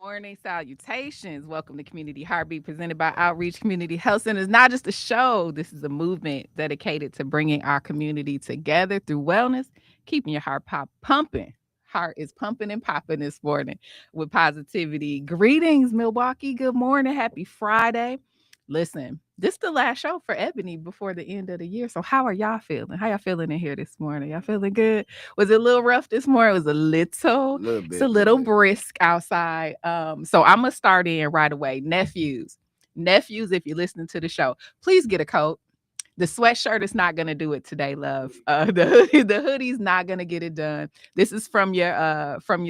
Morning salutations. Welcome to Community Heartbeat presented by Outreach Community Health Center. It's not just a show. This is a movement dedicated to bringing our community together through wellness, keeping your heart pumping. Heart is pumping and popping this morning with positivity. Greetings, Milwaukee. Good morning. Happy Friday. Listen, this is the last show for Ebony before the end of the year. So how are y'all feeling? How y'all feeling in here this morning? Y'all feeling good? Was it a little rough this morning? It was it's a little brisk outside. So I'm gonna start in right away. Nephews, if you're listening to the show, please get a coat. The sweatshirt is not gonna do it today, love. The hoodie's not gonna get it done. This is from your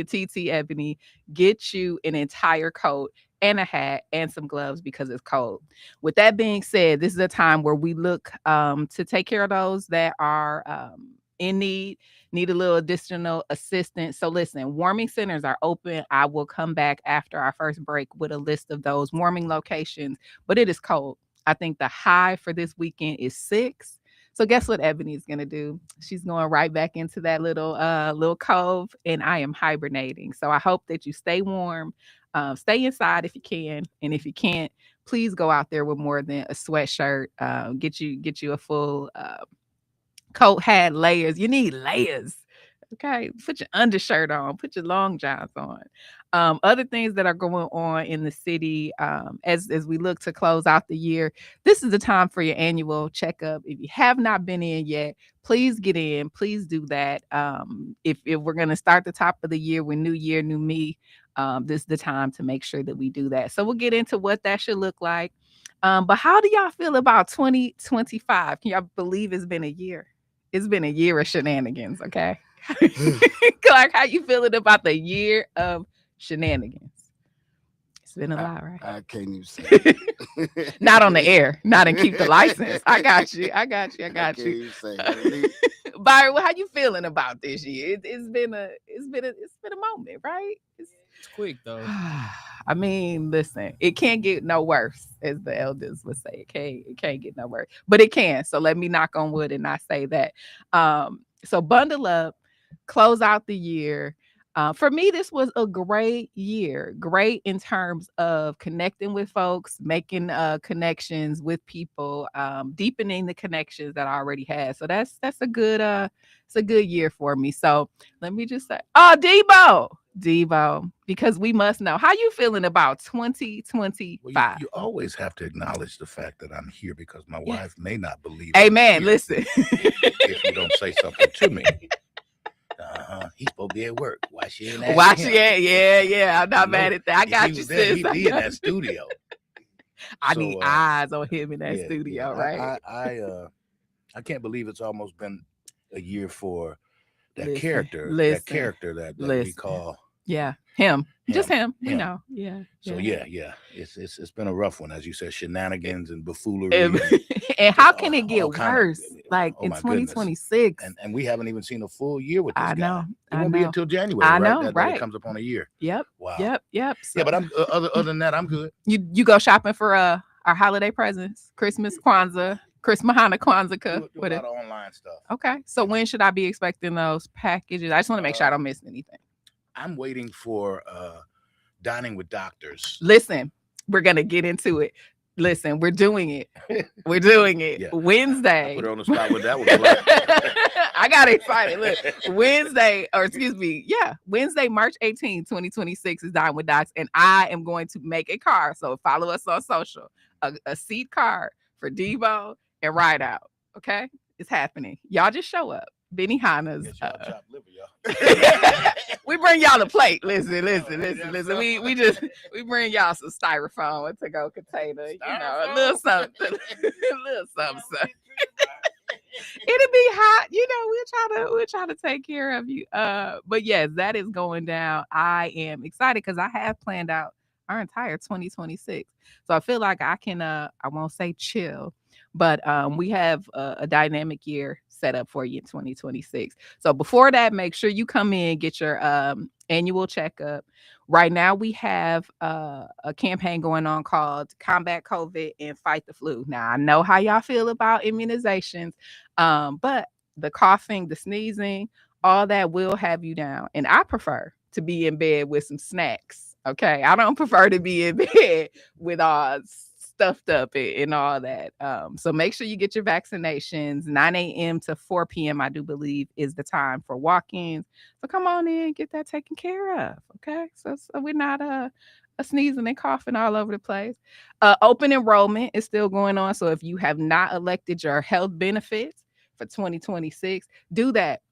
TT Ebony. Get you an entire coat and a hat and some gloves because it's cold. With that being said, this is a time where we look to take care of those that are in need a little additional assistance. So listen, warming centers are open. I will come back after our first break with a list of those warming locations, but it is cold. I think the high for this weekend is 6. So guess what Ebony's gonna do? She's going right back into that little cove, and I am hibernating. So I hope that you stay warm, stay inside if you can, and if you can't, please go out there with more than a sweatshirt. Get you a full coat, hat, layers. You need layers. Okay, put your undershirt on, put your long johns on. Other things that are going on in the city as we look to close out the year. This is the time for your annual checkup. If you have not been in yet, please get in. Please do that. If we're going to start the top of the year with new year, new me, this is the time to make sure that we do that. So we'll get into what that should look like. But how do y'all feel about 2025? Can y'all believe it's been a year? It's been a year of shenanigans, okay? Clark, how you feeling about the year of shenanigans? It's been a lot, right? I can't even say it. Not on the air, not in keep the license. I got you. I can't you. even say it. Byron, how you feeling about this year? It's been a moment, right? It's quick though. I mean, listen, it can't get no worse, as the elders would say. It can't get no worse, but it can. So let me knock on wood and not say that. So bundle up, close out the year. For me, this was a great year. Great in terms of connecting with folks, making connections with people, deepening the connections that I already had. So that's a good it's a good year for me. So let me just say, oh, Debo, because we must know how you feeling about 2025. Well, you always have to acknowledge the fact that I'm here because my wife may not believe. Amen. Listen, if you don't say something to me. He's supposed to be at work. Why she ain't asking watch him? it. Yeah. I'm not mad at that. I If got he you, was there, sis. he'd be in that studio. I need eyes on him in that studio, right? I can't believe it's almost been a year for that Listen, character. listen, that character that we call. Yeah, him. Just him. We know. Yeah. So yeah. It's been a rough one, as you said, shenanigans and buffoonery. And how can it get worse? Like in 2026, and we haven't even seen a full year with this guy. I know. It won't be until January. I know, that right? It comes upon a year. Yep. Wow. Yep. So, yeah, but I'm other than that, I'm good. You go shopping for our holiday presents, Christmas, Kwanzaa, Hanukkah, Kwanzaa. Do a lot of online stuff. Okay. So when should I be expecting those packages? I just want to make sure I don't miss anything. I'm waiting for dining with doctors. Listen, we're gonna get into it. Listen, we're doing it. We're doing it. Yeah. Wednesday. I put her on the spot with that one. I got excited. Look, Wednesday, March 18, 2026 is Dine with Docs, and I am going to make a card. So follow us on social. A seat card for Debo and Ride Out. Okay? It's happening. Y'all just show up. Benny Hanna's. We bring y'all a plate. Listen. We bring y'all some styrofoam, a to-go container, a little something. It'll be hot, we'll try to take care of you. But yes, that is going down. I am excited because I have planned out our entire 2026. So I feel like I can I won't say chill, but we have a dynamic year set up for you in 2026. So before that, make sure you come in, get your annual checkup. Right now we have a campaign going on called Combat COVID and Fight the Flu. Now I know how y'all feel about immunizations, but the coughing, the sneezing, all that will have you down. And I prefer to be in bed with some snacks Okay. I don't prefer to be in bed with all stuffed up and all that. So make sure you get your vaccinations. 9 a.m. to 4 p.m., I do believe, is the time for walk-ins. So come on in, get that taken care of. Okay. So we're not sneezing and coughing all over the place. Open enrollment is still going on. So if you have not elected your health benefits for 2026, do that.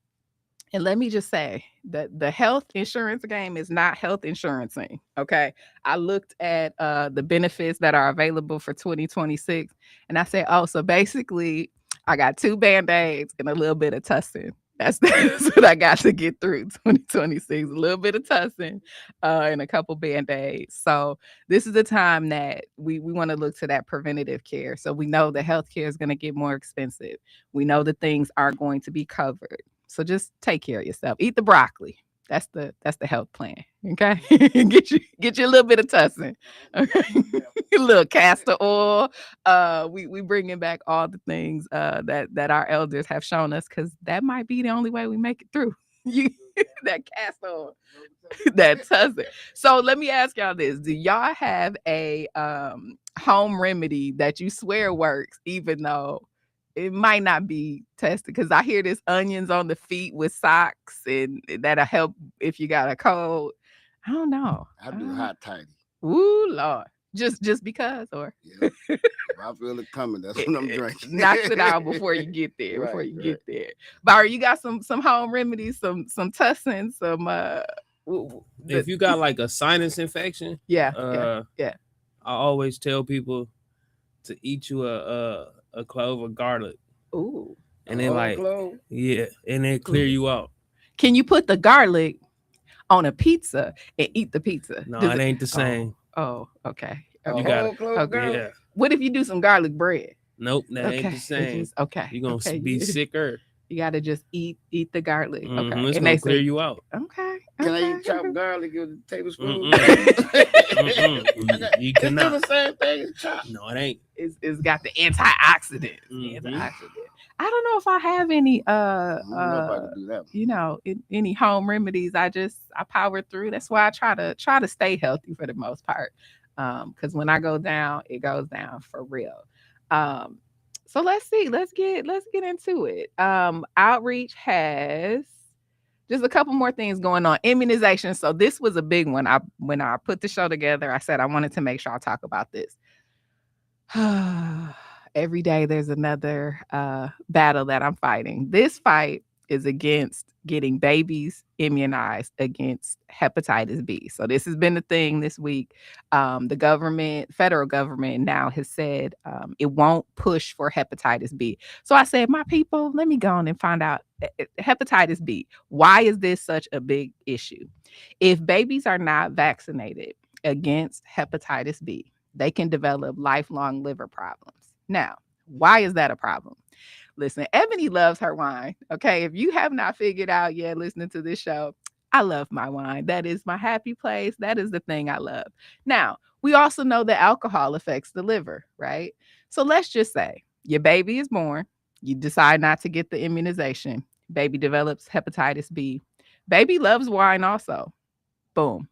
And let me just say that the health insurance game is not health insurancing. Okay. I looked at the benefits that are available for 2026 and I said, oh, so basically I got 2 Band-Aids and a little bit of Tussin. That's what I got to get through 2026. A little bit of Tussin and a couple Band-Aids. So this is the time that we want to look to that preventative care. So we know the healthcare is going to get more expensive. We know that things aren't going to be covered. So just take care of yourself. Eat the broccoli. That's the health plan. Okay. get you a little bit of tussin. Okay. A little castor oil. We bringing back all the things that our elders have shown us because that might be the only way we make it through. You that castor oil. That tussin. So let me ask y'all this. Do y'all have a home remedy that you swear works even though it might not be tested? Because I hear this onions on the feet with socks and that'll help if you got a cold. I don't know. I do hot tidy. Ooh, Lord. Just because, or Yeah. If I feel it coming, that's what I'm drinking. knocks it out before you get there. Right, before you right. get there. Barry, you got some home remedies, some tussin, some If you got like a sinus infection, yeah. I always tell people to eat you a clove of garlic, Ooh. and then like Clove? and then clear you out. Can you put the garlic on a pizza and eat the pizza? No, Does it ain't the same. Oh, okay. A Okay. You got whole it. clove Okay. garlic? Yeah. What if you do some garlic bread? Nope, that ain't the It same. just- okay. You're gonna okay. be sicker. You gotta just eat the garlic. Okay. It's And gonna they clear say, you out. okay. Can I okay. eat chopped garlic with a tablespoon? You It's cannot. still the same thing as chopped. No, it ain't. It's got the antioxidant. Mhm. Antioxidant. I don't know if I have any I don't know if I could do that. any home remedies. I power through. That's why I try to stay healthy for the most part. Because when I go down, it goes down for real. So let's see. Let's get into it. Outreach has just a couple more things going on. Immunization. So this was a big one. When I put the show together, I said I wanted to make sure I talk about this. Every day there's another battle that I'm fighting. This fight is against getting babies immunized against hepatitis B. So this has been the thing this week. The federal government now has said it won't push for hepatitis B. So I said, my people, let me go on and find out hepatitis B. Why is this such a big issue? If babies are not vaccinated against hepatitis B, they can develop lifelong liver problems. Now, why is that a problem? Listen, Ebony loves her wine. Okay. If you have not figured out yet listening to this show, I love my wine. That is my happy place. That is the thing I love. Now, we also know that alcohol affects the liver, right? So let's just say your baby is born, you decide not to get the immunization, baby develops hepatitis B. Baby loves wine also. Boom.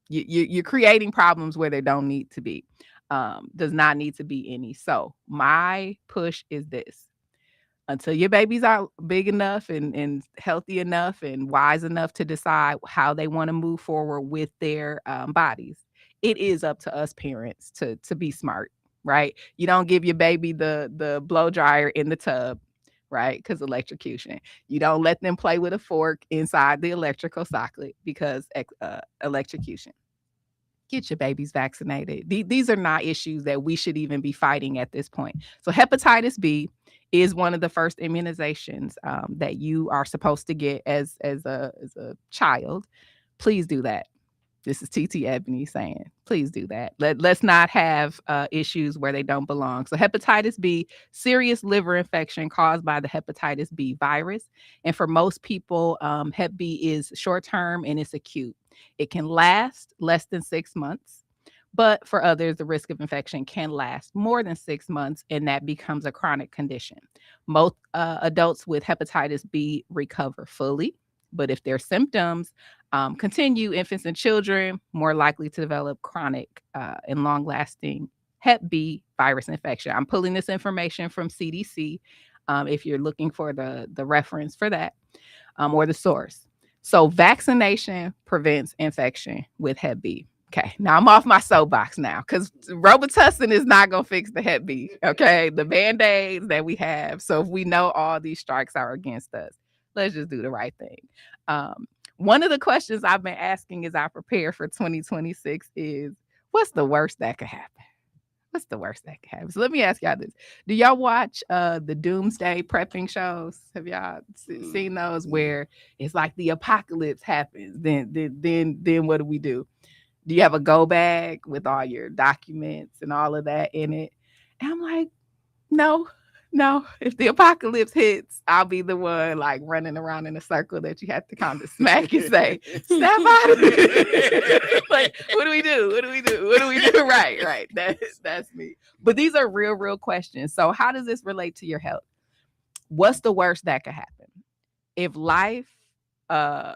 You're creating problems where there don't need to be. Does not need to be any. So my push is this. Until your babies are big enough and healthy enough and wise enough to decide how they want to move forward with their bodies, it is up to us parents to be smart, right? You don't give your baby the blow dryer in the tub, right? Because electrocution. You don't let them play with a fork inside the electrical socket because electrocution. Get your babies vaccinated. These are not issues that we should even be fighting at this point. So hepatitis B is one of the first immunizations that you are supposed to get as a child. Please do that. This is TT Ebony saying, please do that. Let's not have issues where they don't belong. So hepatitis B, serious liver infection caused by the hepatitis B virus. And for most people, Hep B is short-term and it's acute. It can last less than 6 months. But for others, the risk of infection can last more than 6 months, and that becomes a chronic condition. Most adults with hepatitis B recover fully. But if their symptoms continue, infants and children more likely to develop chronic and long-lasting Hep B virus infection. I'm pulling this information from CDC if you're looking for the reference for that or the source. So vaccination prevents infection with Hep B. Okay, now I'm off my soapbox now because Robitussin is not going to fix the Hep B. Okay, the Band-Aids that we have. So if we know all these strikes are against us, let's just do the right thing. One of the questions I've been asking as I prepare for 2026 is, what's the worst that could happen? What's the worst that could happen? So let me ask y'all this. Do y'all watch the doomsday prepping shows? Have y'all seen those where it's like the apocalypse happens? Then what do? Do you have a go bag with all your documents and all of that in it? And I'm like, no. If the apocalypse hits, I'll be the one like running around in a circle that you have to kind of smack and say, step out of it. Like, what do we do? What do we do? Right. That's me. But these are real questions. So how does this relate to your health? What's the worst that could happen? If life,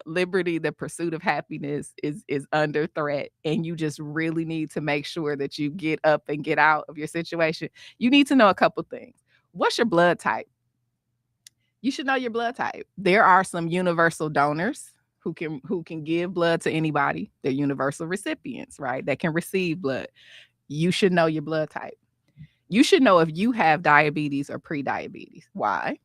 liberty, the pursuit of happiness is under threat, and you just really need to make sure that you get up and get out of your situation, you need to know a couple things. What's your blood type? You should know your blood type. There are some universal donors who can give blood to anybody. They're universal recipients, right? That can receive blood. You should know your blood type. You should know if you have diabetes or pre-diabetes. Why?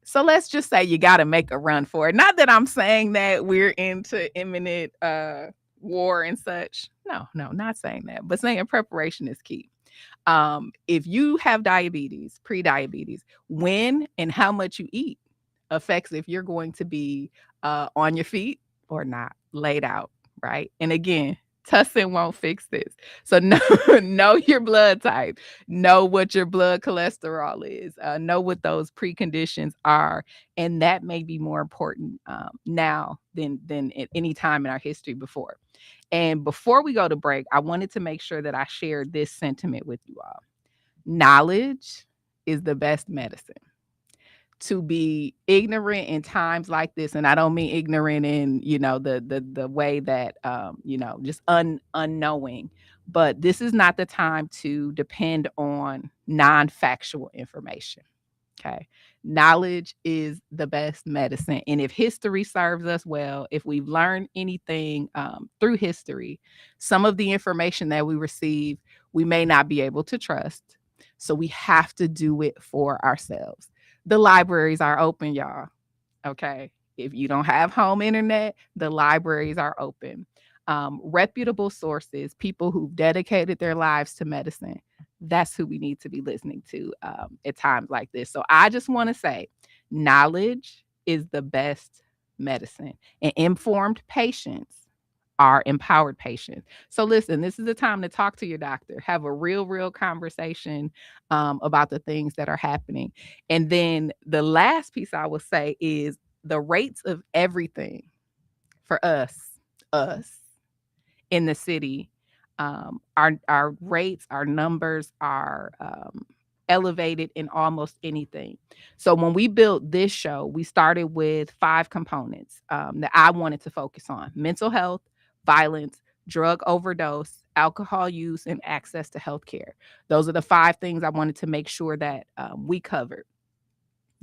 So let's just say you got to make a run for it. Not that I'm saying that we're into imminent war and such. No, not saying that. But saying preparation is key. If you have diabetes, pre-diabetes, when and how much you eat affects if you're going to be on your feet or not, laid out, right? And again, Tussin won't fix this. So know your blood type, know what your blood cholesterol is, know what those preconditions are. And that may be more important now than at any time in our history before. And before we go to break, I wanted to make sure that I shared this sentiment with you all. Knowledge is the best medicine. To be ignorant in times like this, and I don't mean ignorant in, the way that, just unknowing, but this is not the time to depend on non-factual information. Okay. Knowledge is the best medicine. And if history serves us well, if we've learned anything through history, some of the information that we receive, we may not be able to trust. So we have to do it for ourselves. The libraries are open, y'all. Okay. If you don't have home internet, the libraries are open. Reputable sources, people who've dedicated their lives to medicine, that's who we need to be listening to at times like this. So I just want to say, knowledge is the best medicine, and informed patients are empowered patients. So listen, this is the time to talk to your doctor, have a real conversation about the things that are happening. And then the last piece I will say is the rates of everything for us in the city. Our rates, our numbers are elevated in almost anything. So when we built this show, we started with 5 components that I wanted to focus on: mental health, violence, drug overdose, alcohol use, and access to healthcare. Those are the 5 things I wanted to make sure that we covered.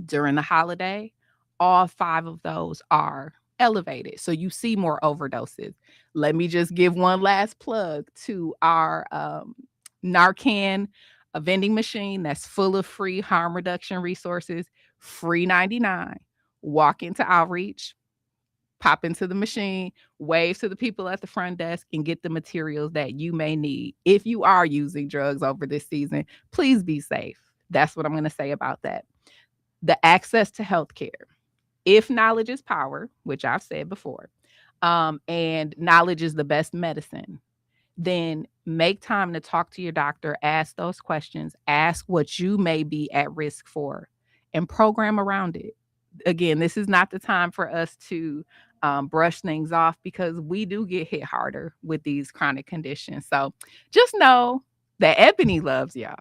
During the holiday, all 5 of those are elevated. So you see more overdoses. Let me just give one last plug to our Narcan, a vending machine that's full of free harm reduction resources, free 99. Walk into Outreach, pop into the machine, wave to the people at the front desk, and get the materials that you may need. If you are using drugs over this season, please be safe. That's what I'm going to say about that. The access to healthcare. If knowledge is power, which I've said before, and knowledge is the best medicine, then make time to talk to your doctor, ask those questions, ask what you may be at risk for, and program around it. Again, this is not the time for us to brush things off, because we do get hit harder with these chronic conditions. So just know that Ebony loves y'all.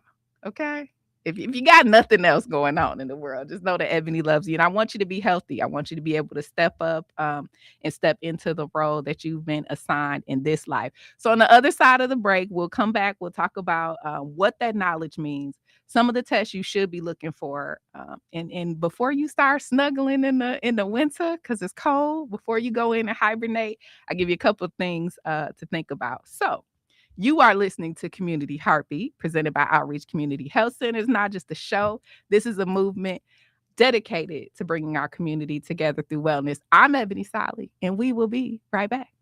Okay? if you got nothing else going on in the world, just know that Ebony loves you. And I want you to be healthy. I want you to be able to step up and step into the role that you've been assigned in this life. So on the other side of the break, we'll come back. We'll talk about what that knowledge means, some of the tests you should be looking for, and before you start snuggling in the winter because it's cold, before you go in and hibernate, I give you a couple of things to think about. So you are listening to Community Heartbeat, presented by Outreach Community Health Center. It's not just a show. This is a movement dedicated to bringing our community together through wellness. I'm Ebony Ssali, and we will be right back.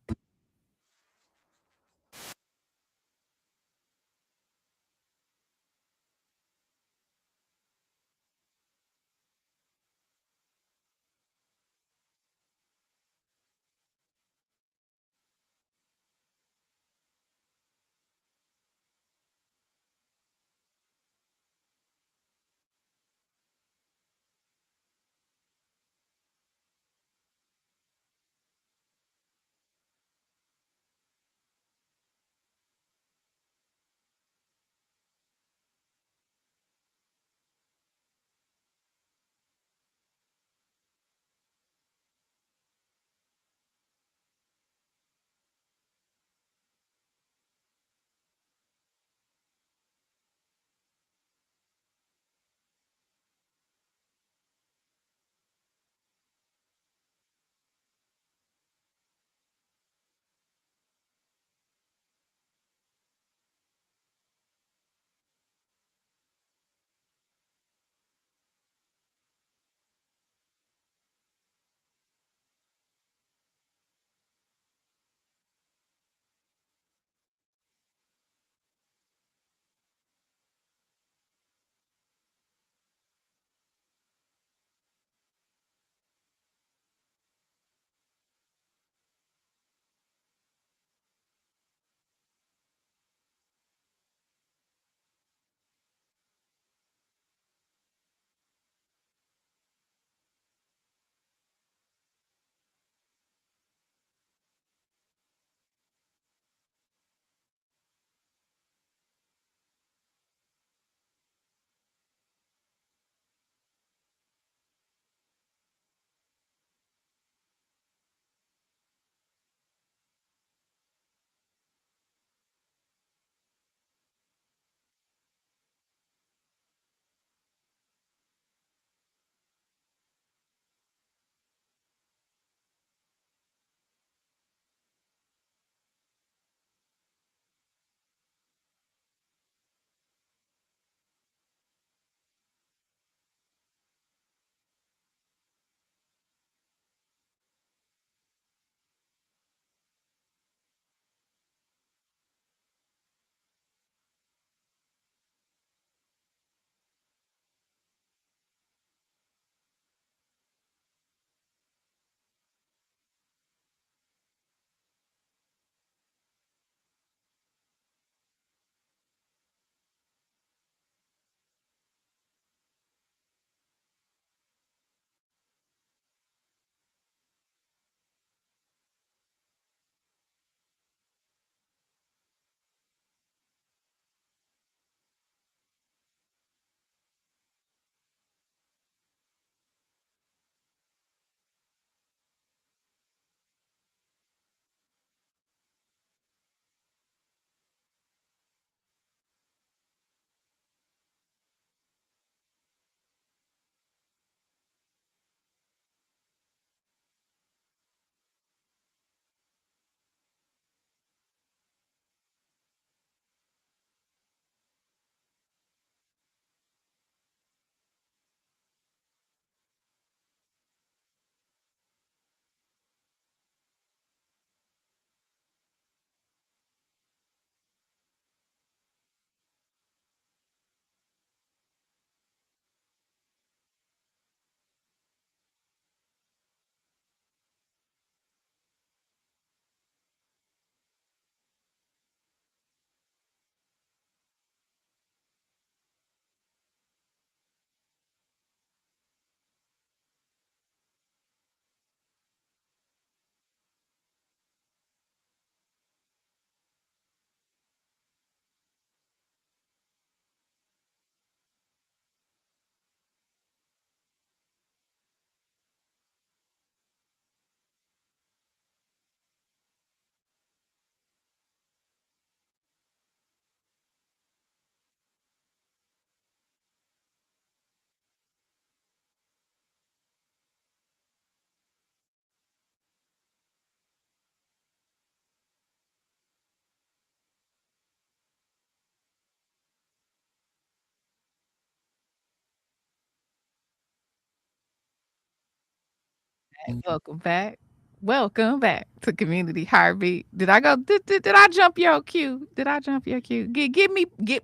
Welcome back. Welcome back to Community Heartbeat. Did I go? Did I jump your cue? Did I jump your cue?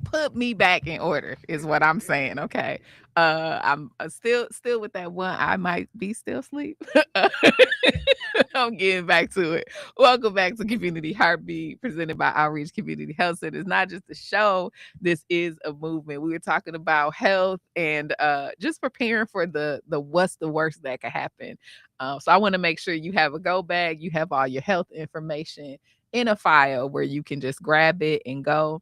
Put me back in order is what I'm saying. Okay. I'm still with that one. I might be still asleep. I'm getting back to it. Welcome back to Community Heartbeat, presented by Outreach Community Health Center. It's not just a show. This is a movement. We were talking about health and just preparing for the what's the worst that could happen. So I want to make sure you have a go bag. You have all your health information in a file where you can just grab it and go.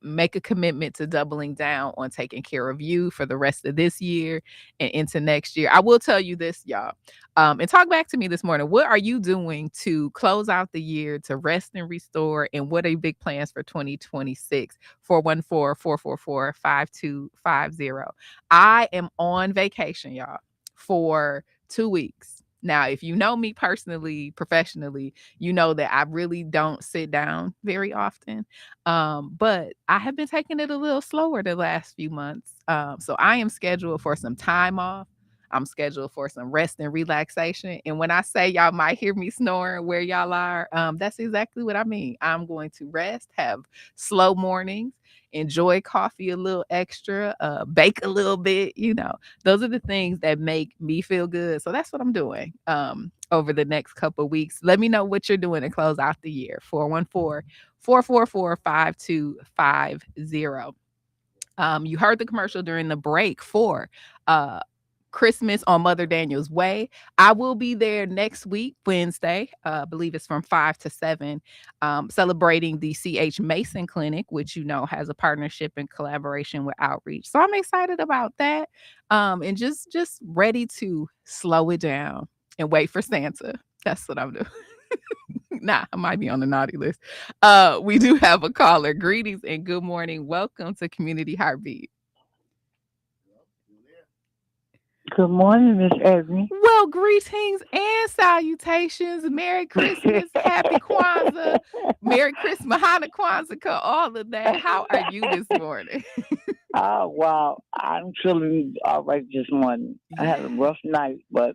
Make a commitment to doubling down on taking care of you for the rest of this year and into next year. I will tell you this, y'all. And talk back to me this morning. What are you doing to close out the year, to rest and restore? And what are your big plans for 2026? 414-444-5250. I am on vacation, y'all, for 2 weeks. Now, if you know me personally, professionally, you know that I really don't sit down very often. But I have been taking it a little slower the last few months. So I am scheduled for some time off. I'm scheduled for some rest and relaxation. And when I say y'all might hear me snoring where y'all are, that's exactly what I mean. I'm going to rest, have slow mornings, enjoy coffee a little extra, bake a little bit. Those are the things that make me feel good. So that's what I'm doing over the next couple of weeks. Let me know what you're doing to close out the year. 414-444-5250. You heard the commercial during the break for Christmas on Mother Daniel's Way. I will be there next week, Wednesday. I believe it's from 5 to 7, celebrating the C.H. Mason Clinic, which has a partnership and collaboration with Outreach. So I'm excited about that, and just ready to slow it down and wait for Santa. That's what I'm doing. Nah, I might be on the naughty list. We do have a caller. Greetings and good morning. Welcome to Community Heartbeat. Good morning, Miss Ebony. Well, greetings and salutations. Merry Christmas, Happy Kwanzaa, Merry Christmas, Hana Kwanzaa, all of that. How are you this morning? Wow, I'm feeling all right this morning. I had a rough night, but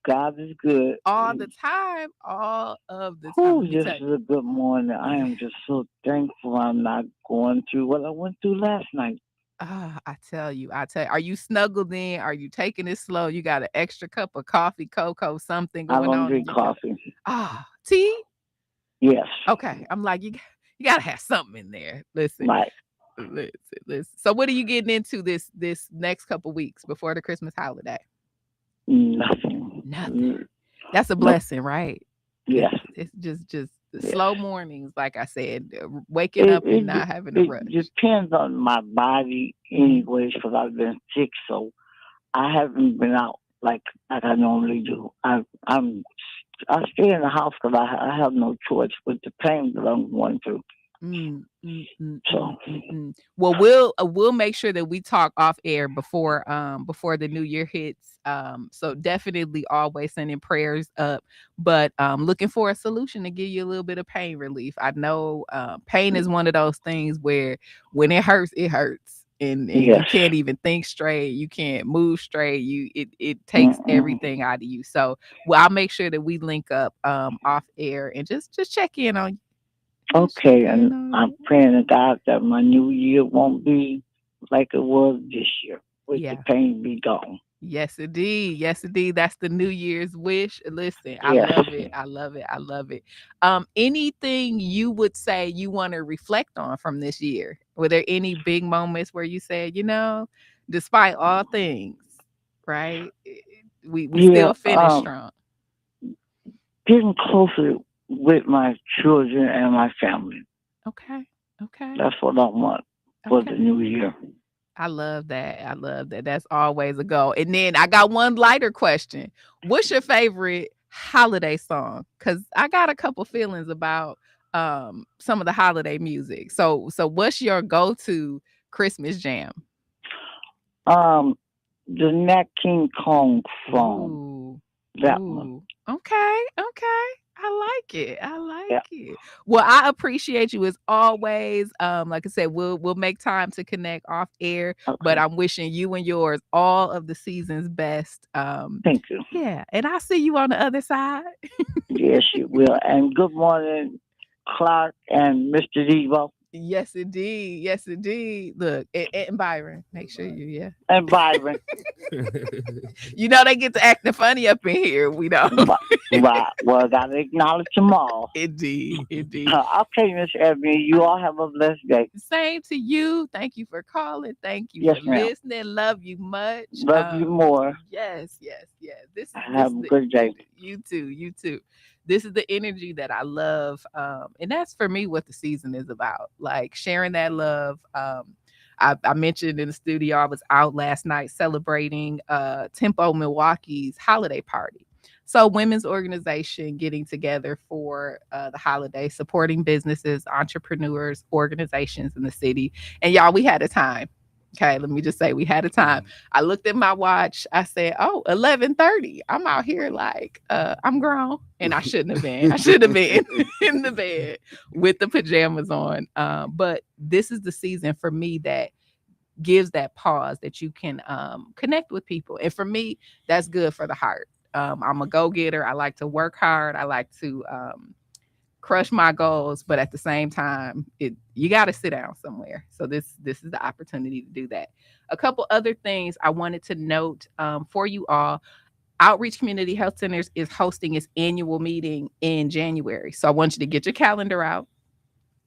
God is good. All the time, all of the time. This is a good morning. I am just so thankful I'm not going through what I went through last night. I tell you, are you snuggled in? Are you taking it slow? You got an extra cup of coffee, cocoa, something going on? I don't drink coffee. Tea? Yes. Okay. I'm like, you got to have something in there. Listen. Right. Listen. So what are you getting into this next couple weeks before the Christmas holiday? Nothing. That's a blessing, right? Yes. It's just slow mornings, like I said, waking up and not having to rush. It depends on my body anyways, because I've been sick, so I haven't been out like I normally do. I stay in the house because I have no choice with the pain that I'm going through. Well, we'll make sure that we talk off air before the new year hits. So definitely always sending prayers up, but looking for a solution to give you a little bit of pain relief. I know pain is one of those things where when it hurts, and you can't even think straight, you can't move straight, it takes everything out of you. So I'll make sure that we link up off air and just check in on you. Okay, and I'm praying to God that my new year won't be like it was this year, with the pain be gone. Yes, indeed. Yes, indeed. That's the New Year's wish. Listen, I love it. Anything you would say you want to reflect on from this year? Were there any big moments where you said, despite all things, right? We still finished strong. Getting closer with my children and my family. Okay. That's what I want for the new year. I love that. That's always a goal. And then I got one lighter question. What's your favorite holiday song? Because I got a couple feelings about some of the holiday music. So what's your go-to Christmas jam? The Nat King Cole song. That one. Okay. I like it. I Yeah. like it. Well, I appreciate you as always. Like I said, we'll make time to connect off air, but Okay. I'm wishing you and yours all of the season's best. Thank you. Yeah, and I'll see you on the other side. Yes, you will. And good morning, Clark and Mr. Devo Yes, indeed. Yes, indeed. Look, and Byron, make sure you, yeah. and Byron. You know they get to acting funny up in here. We don't. Right. Well, gotta acknowledge them all. Indeed, indeed. Okay, Miss Ebony. You all have a blessed day. Same to you. Thank you for calling. Thank you Yes, for ma'am. listening. Love you much. Love you more. Yes, yes, yes. This Have is a the, good day. you too, you too. This is the energy that I love. And that's for me what the season is about. Like sharing that love. I mentioned in the studio, I was out last night celebrating Tempo Milwaukee's holiday party. So women's organization getting together for the holiday, supporting businesses, entrepreneurs, organizations in the city. And y'all, we had a time. Okay, let me just say we had a time. I looked at my watch. I said, "Oh, 11:30. I'm out here like I'm grown." And I shouldn't have been. I should have been in the bed with the pajamas on. But this is the season for me that gives that pause that you can connect with people. And for me, that's good for the heart. I'm a go-getter. I like to work hard. I like to crush my goals, but at the same time, you got to sit down somewhere. So this is the opportunity to do that. A couple other things I wanted to note for you all. Outreach Community Health Centers is hosting its annual meeting in January. So I want you to get your calendar out.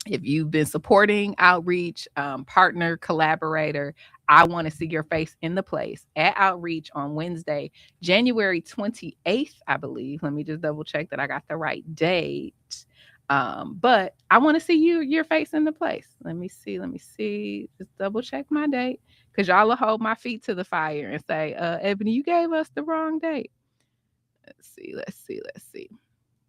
If you've been supporting outreach, partner, collaborator, I want to see your face in the place at outreach on Wednesday, January 28th, I believe. Let me just double check that I got the right date. But I want to see your face in the place. Let me see. Just double check my date. Because y'all will hold my feet to the fire and say, Ebony, you gave us the wrong date. Let's see.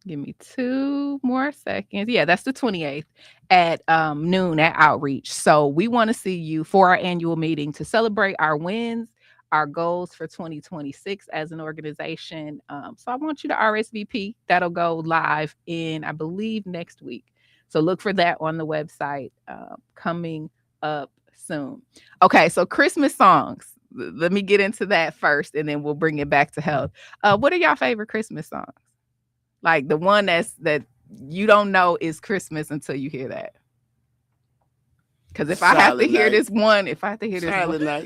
Give me 2 more seconds. Yeah, that's the 28th at noon at Outreach. So we want to see you for our annual meeting to celebrate our wins, our goals for 2026 as an organization. So I want you to RSVP. That'll go live in, I believe, next week. So look for that on the website coming up soon. Okay, so Christmas songs. Let me get into that first, and then we'll bring it back to health. What are y'all favorite Christmas songs? Like the one that you don't know is Christmas until you hear that. Because if I have to hear this one,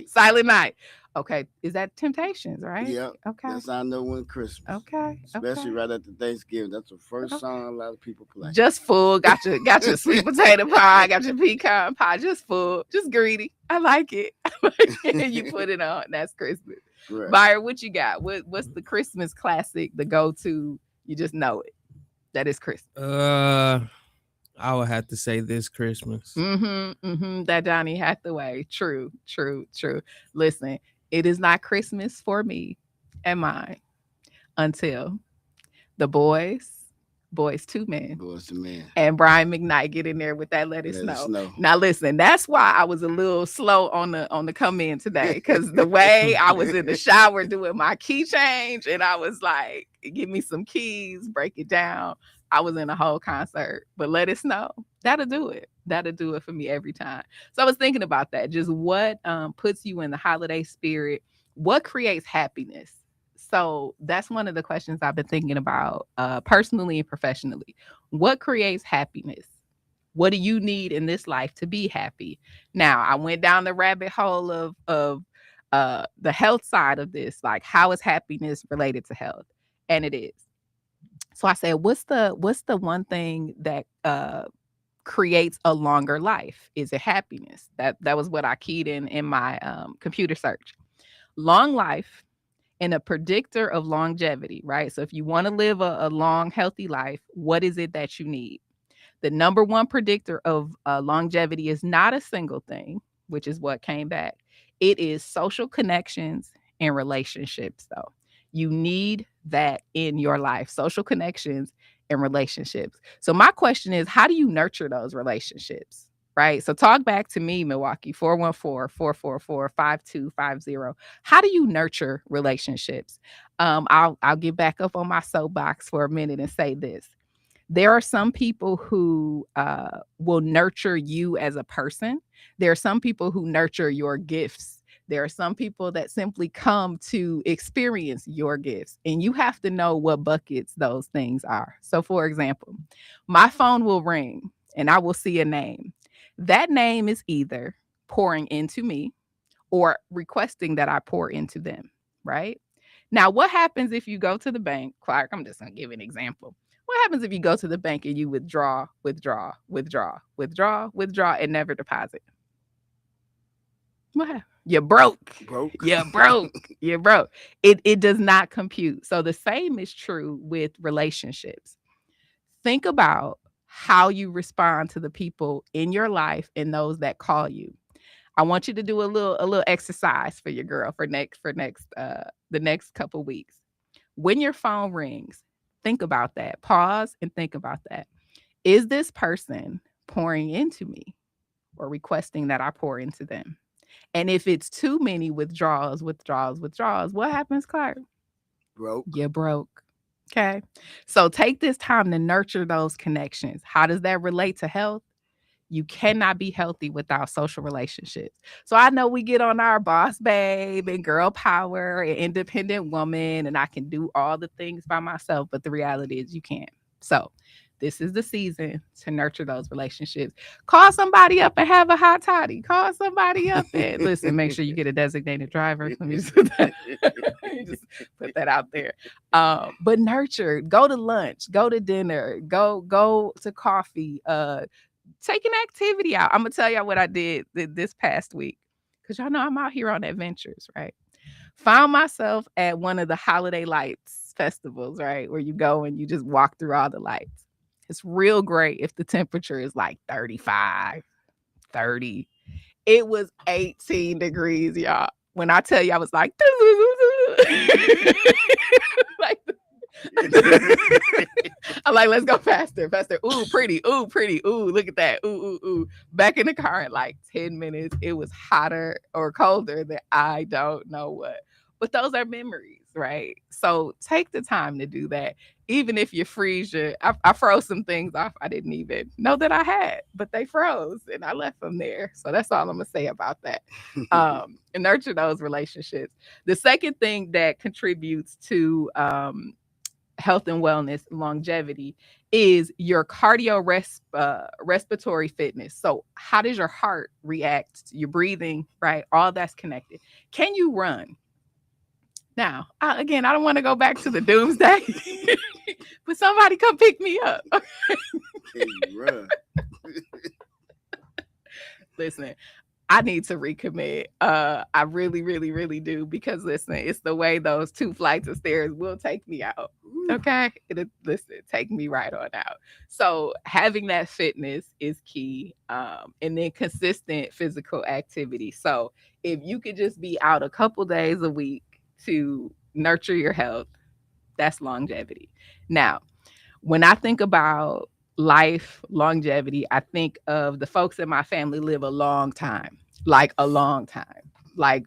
Silent Night. Okay, is that Temptations, right? Yeah. Okay. Yes, I know when Christmas. Okay. Especially right after Thanksgiving. That's the first song a lot of people play. Just full. Got your sweet potato pie. Got your pecan pie. Just full. Just greedy. I like it. You put it on. That's Christmas. Right. Byron, what you got? What's the Christmas classic? The go-to? You just know it. That is Christmas. I would have to say This Christmas. That Johnny Hathaway. True. Listen, it is not Christmas for me and mine until the Boys II Men. Boys II Men. And Brian McKnight get in there with that Let It Snow. Now listen, that's why I was a little slow on the come in today. Because the way I was in the shower doing my key change, and I was like, give me some keys, break it down. I was in a whole concert. But Let It Snow, that'll do it. That'll do it for me every time. So I was thinking about that. Just what puts you in the holiday spirit? What creates happiness? So that's one of the questions I've been thinking about personally and professionally. What creates happiness? What do you need in this life to be happy? Now, I went down the rabbit hole of the health side of this. Like, how is happiness related to health? And it is. So I said, what's the one thing that creates a longer life? Is it happiness? That was what I keyed in my computer search. Long life and a predictor of longevity, right? So if you want to live a long, healthy life, what is it that you need? The number one predictor of longevity is not a single thing, which is what came back. It is social connections and relationships, though. You need that in your life, social connections and relationships. So my question is, how do you nurture those relationships? Right. So talk back to me, Milwaukee, 414-444-5250. How do you nurture relationships? I'll get back up on my soapbox for a minute and say this. There are some people who will nurture you as a person. There are some people who nurture your gifts. There are some people that simply come to experience your gifts, and you have to know what buckets those things are. So, for example, my phone will ring and I will see a name. That name is either pouring into me or requesting that I pour into them, right? Now, what happens if you go to the bank? Clark, I'm just going to give an example. What happens if you go to the bank and you withdraw, and never deposit? What happened? You're broke. Broke. You're broke. You're broke. It does not compute. So the same is true with relationships. Think about how you respond to the people in your life and those that call you. I want you to do a little exercise for your girl for the next couple weeks. When your phone rings, think about that. Pause and think about that. Is this person pouring into me or requesting that I pour into them? And if it's too many withdrawals, what happens, Clark? Broke. You're broke. Okay. So take this time to nurture those connections. How does that relate to health? You cannot be healthy without social relationships. So I know we get on our boss babe and girl power and independent woman, and I can do all the things by myself, but the reality is you can't. So this is the season to nurture those relationships. Call somebody up and have a hot toddy. Call somebody up and listen, make sure you get a designated driver. Let me just put that, just put that out there. But nurture, go to lunch, go to dinner, go to coffee, take an activity out. I'm gonna tell y'all what I did this past week, because y'all know I'm out here on adventures, right? Found myself at one of the holiday lights festivals, right? Where you go and you just walk through all the lights. It's real great if the temperature is like 35, 30. It was 18 degrees, y'all. When I tell you, I was like, like I'm like, let's go faster. Ooh, pretty. Ooh, look at that. Ooh. Back in the car in like 10 minutes. It was hotter or colder than I don't know what. But those are memories, right? So take the time to do that. Even if you freeze I froze some things off I didn't even know that I had, but they froze and I left them there. So that's all I'm gonna say about that. And nurture those relationships. The second thing that contributes to health and wellness, longevity, is your respiratory fitness. So how does your heart react? Your breathing, right? All that's connected. Can you run? Now, again, I don't want to go back to the doomsday, but somebody come pick me up. Can you run? Listen, I need to recommit. I really, really, really do, because listen, it's the way those 2 flights of stairs will take me out. Okay, listen, take me right on out. So having that fitness is key, and then consistent physical activity. So if you could just be out a couple days a week to nurture your health, that's longevity. Now, when I think about life longevity, I think of the folks in my family live a long time, like a long time. Like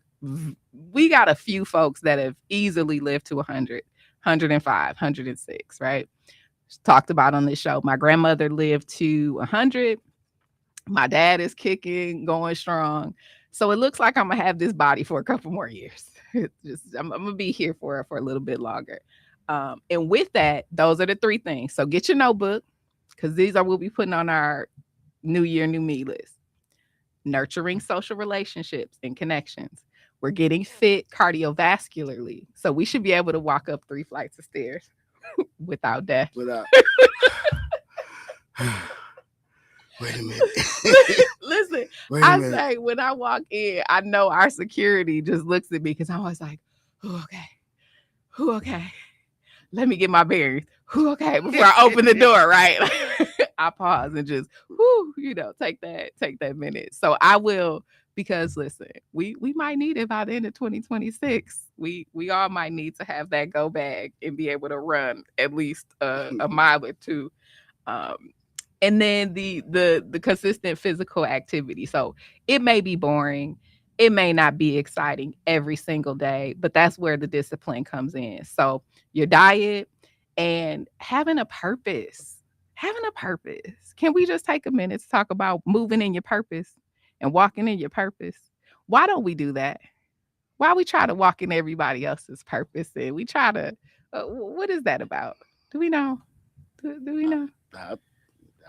we got a few folks that have easily lived to 100, 105, 106, right? Talked about on this show. My grandmother lived to 100. My dad is kicking, going strong. So it looks like I'm gonna have this body for a couple more years. I'm gonna be here for a little bit longer. And with that, those are the 3 things. So get your notebook, because these are we'll be putting on our New Year, New Me list. Nurturing social relationships and connections. We're getting fit cardiovascularly. So we should be able to walk up 3 flights of stairs without death. Without. Wait a minute. Listen, Wait a I minute. say when I walk in, I know our security just looks at me, because I'm always like, "Ooh, okay. Let me get my bearings. Ooh, okay," before I open the door, right? I pause and just, take that minute. So I will, because listen, we might need it by the end of 2026. We all might need to have that go bag and be able to run at least a mile or 2. And then the consistent physical activity. So it may be boring, it may not be exciting every single day, but that's where the discipline comes in. So your diet and having a purpose. having a purpose. Can we just take a minute to talk about moving in your purpose and walking in your purpose? Why don't we do that? Why we try to walk in everybody else's purpose and we try to, what is that about? Do we know? Do we know? I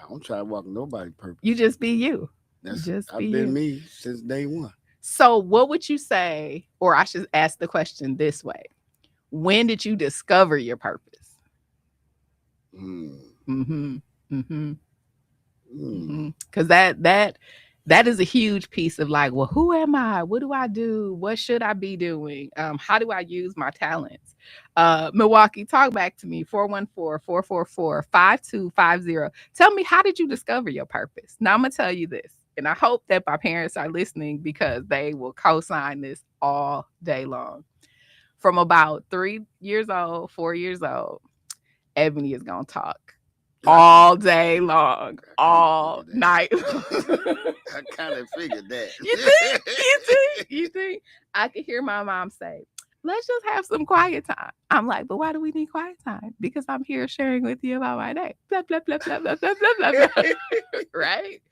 don't try to walk nobody's purpose. You just be you. I've been me since day one. So what would you say, or I should ask the question this way. When did you discover your purpose? Because that is a huge piece of like, well, who am I? What do I do? What should I be doing? How do I use my talents? Milwaukee, talk back to me, 414-444-5250. Tell me, how did you discover your purpose? Now I'm going to tell you this, and I hope that my parents are listening because they will co-sign this all day long. From about 3 years old, 4 years old, Ebony is going to talk all day long, all night. I kind of figured that. You think? I could hear my mom say, let's just have some quiet time. I'm like, but why do we need quiet time? Because I'm here sharing with you about my day. Blah, blah, blah, blah, blah, blah, blah, blah. Right?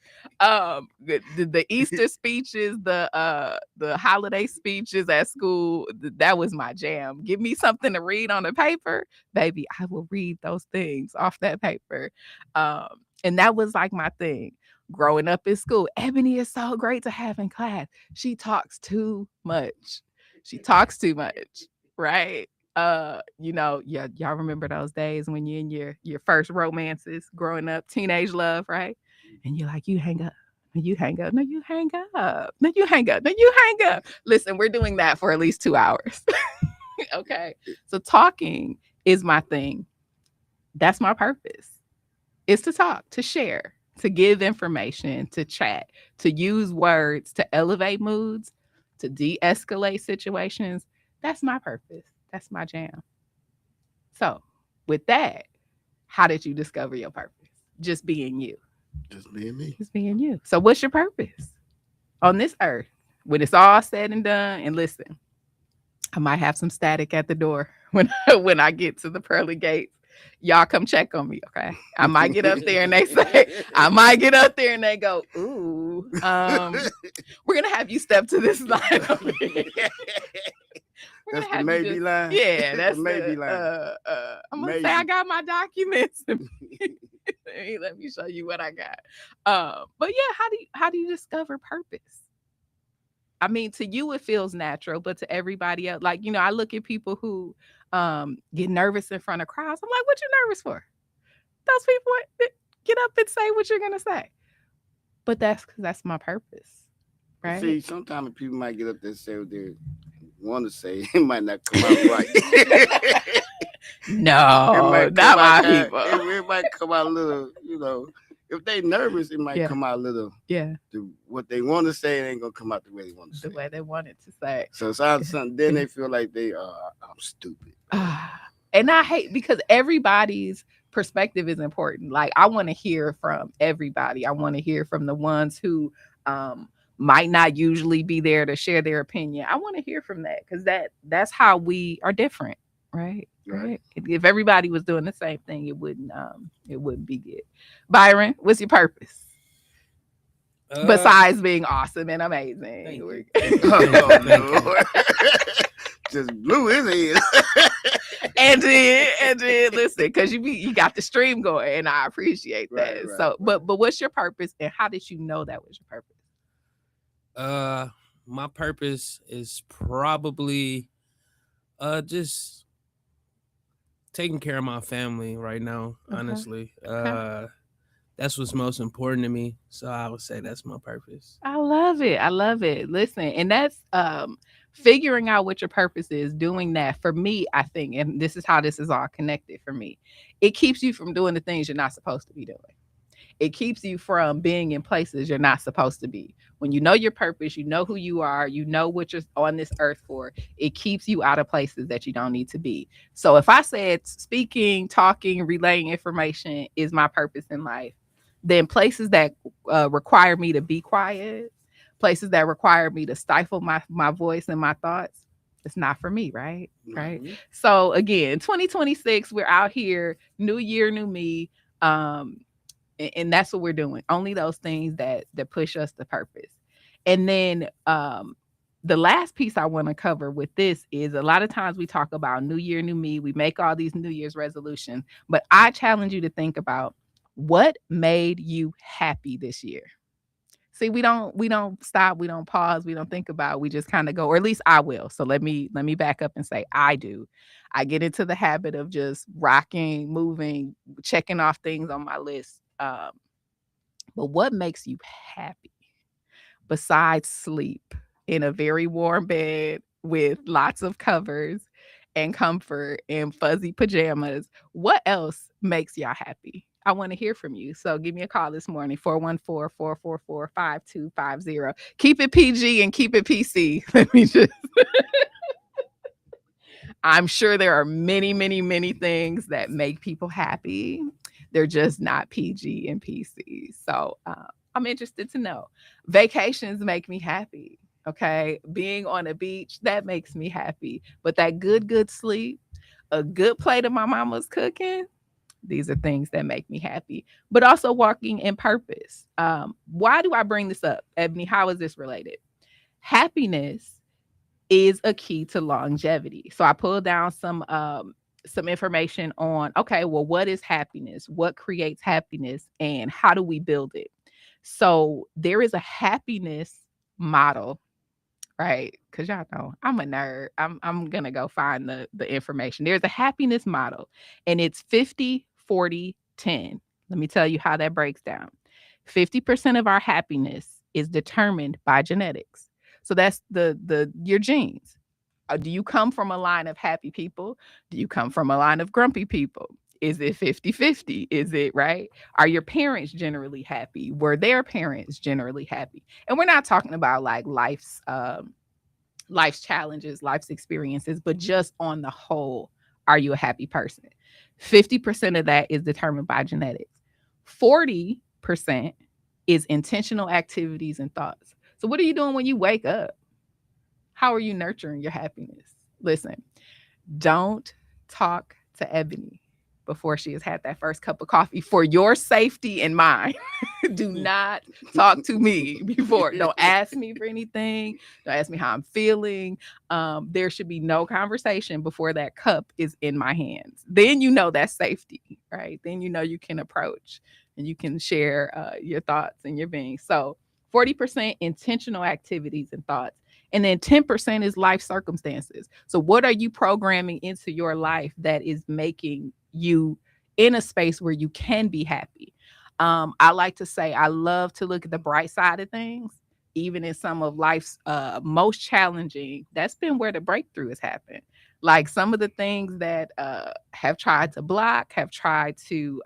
The Easter speeches, the holiday speeches at school, that was my jam. Give me something to read on the paper, baby, I will read those things off that paper. And that was like my thing. Growing up in school, Ebony is so great to have in class. She talks too much. Right? Y'all remember those days when you're in your first romances growing up, teenage love, right? And you're like, you hang up. You hang up. No, you hang up. No, you hang up. No, you hang up. Listen, we're doing that for at least 2 hours. Okay. So talking is my thing. That's my purpose. It's to talk, to share, to give information, to chat, to use words, to elevate moods, to de-escalate situations. That's my purpose. That's my jam. So with that, how did you discover your purpose? Just being you. Just being me. Just being you. So what's your purpose on this earth when it's all said and done? And listen, I might have some static at the door when I get to the pearly gates. Y'all come check on me, okay? I might get up there and they say, I might get up there and they go, ooh, we're going to have you step to this line over here. That's the maybe line. Yeah, that's the maybe line. I'm going to say I got my documents. Let me show you what I got. But yeah, how do you discover purpose? I mean, to you, it feels natural, but to everybody else, like, I look at people who get nervous in front of crowds. I'm like, what you nervous for? Those people, get up and say what you're going to say. But that's because that's my purpose, right? See, sometimes people might get up there and say what they want to say. It might not come out right. No, not my people. It might come out a little, if they nervous, it might come out a little. Yeah. What they want to say, it ain't gonna come out the way they want to say. The way they want it to say. So something, then they feel like I'm stupid. And I hate, because everybody's perspective is important. Like, I want to hear from everybody. I want to hear from the ones who might not usually be there to share their opinion. I want to hear from that, because that's how we are different, right? Right. If everybody was doing the same thing, it wouldn't be good. Byron, what's your purpose? Besides being awesome and amazing. Just blew his head. and then listen, because you got the stream going, and I appreciate that. Right, so, but what's your purpose, and how did you know that was your purpose? My purpose is probably just taking care of my family right now. Okay. Honestly, that's what's most important to me. So I would say that's my purpose. I love it. Listen, and that's figuring out what your purpose is, doing that. For me, I think, and this is how this is all connected for me, it keeps you from doing the things you're not supposed to be doing. It keeps you from being in places you're not supposed to be. When you know your purpose, you know who you are, you know what you're on this earth for, it keeps you out of places that you don't need to be. So if I said speaking, talking, relaying information is my purpose in life, then places that require me to be quiet, places that require me to stifle my voice and my thoughts, it's not for me, right? Mm-hmm. Right. So again, 2026, we're out here, new year, new me. And that's what we're doing. Only those things that push us to purpose. And then the last piece I want to cover with this is a lot of times we talk about new year, new me. We make all these New Year's resolutions, but I challenge you to think about what made you happy this year. See, we don't stop, we don't pause, we don't think about, we just kind of go, or at least I will. So let me back up and say I do. I get into the habit of just rocking, moving, checking off things on my list. But what makes you happy besides sleep in a very warm bed with lots of covers and comfort and fuzzy pajamas? What else makes y'all happy? I want to hear from you. So give me a call this morning, 414-444-5250. Keep it PG and keep it PC. Let me just I'm sure there are many, many, many things that make people happy. They're just not PG and PC. So I'm interested to know. Vacations make me happy. Okay. Being on a beach, that makes me happy. But that good sleep, a good plate of my mama's cooking, these are things that make me happy. But also walking in purpose. Why do I bring this up? Ebony, how is this related? Happiness is a key to longevity. So I pulled down some information on, okay, well, what is happiness? What creates happiness and how do we build it? So there is a happiness model, right? Because y'all know I'm a nerd. I'm gonna go find the information. There's a happiness model and it's 50-40-10. Let me tell you how that breaks down. 50% of our happiness is determined by genetics. So that's the your genes. Do you come from a line of happy people? Do you come from a line of grumpy people? Is it 50-50? Is it right? Are your parents generally happy? Were their parents generally happy? And we're not talking about like life's challenges, life's experiences, but just on the whole, are you a happy person? 50% of that is determined by genetics. 40% is intentional activities and thoughts. So what are you doing when you wake up? How are you nurturing your happiness? Listen, don't talk to Ebony before she has had that first cup of coffee for your safety and mine. Do not talk to me before. Don't ask me for anything. Don't ask me how I'm feeling. There should be no conversation before that cup is in my hands. Then you know that's safety, right? Then you know you can approach and you can share your thoughts and your being. So 40% intentional activities and thoughts. And then 10% is life circumstances. So what are you programming into your life that is making you in a space where you can be happy? I like to say I love to look at the bright side of things, even in some of life's most challenging. That's been where the breakthrough has happened. Like some of the things that have tried to block, have tried to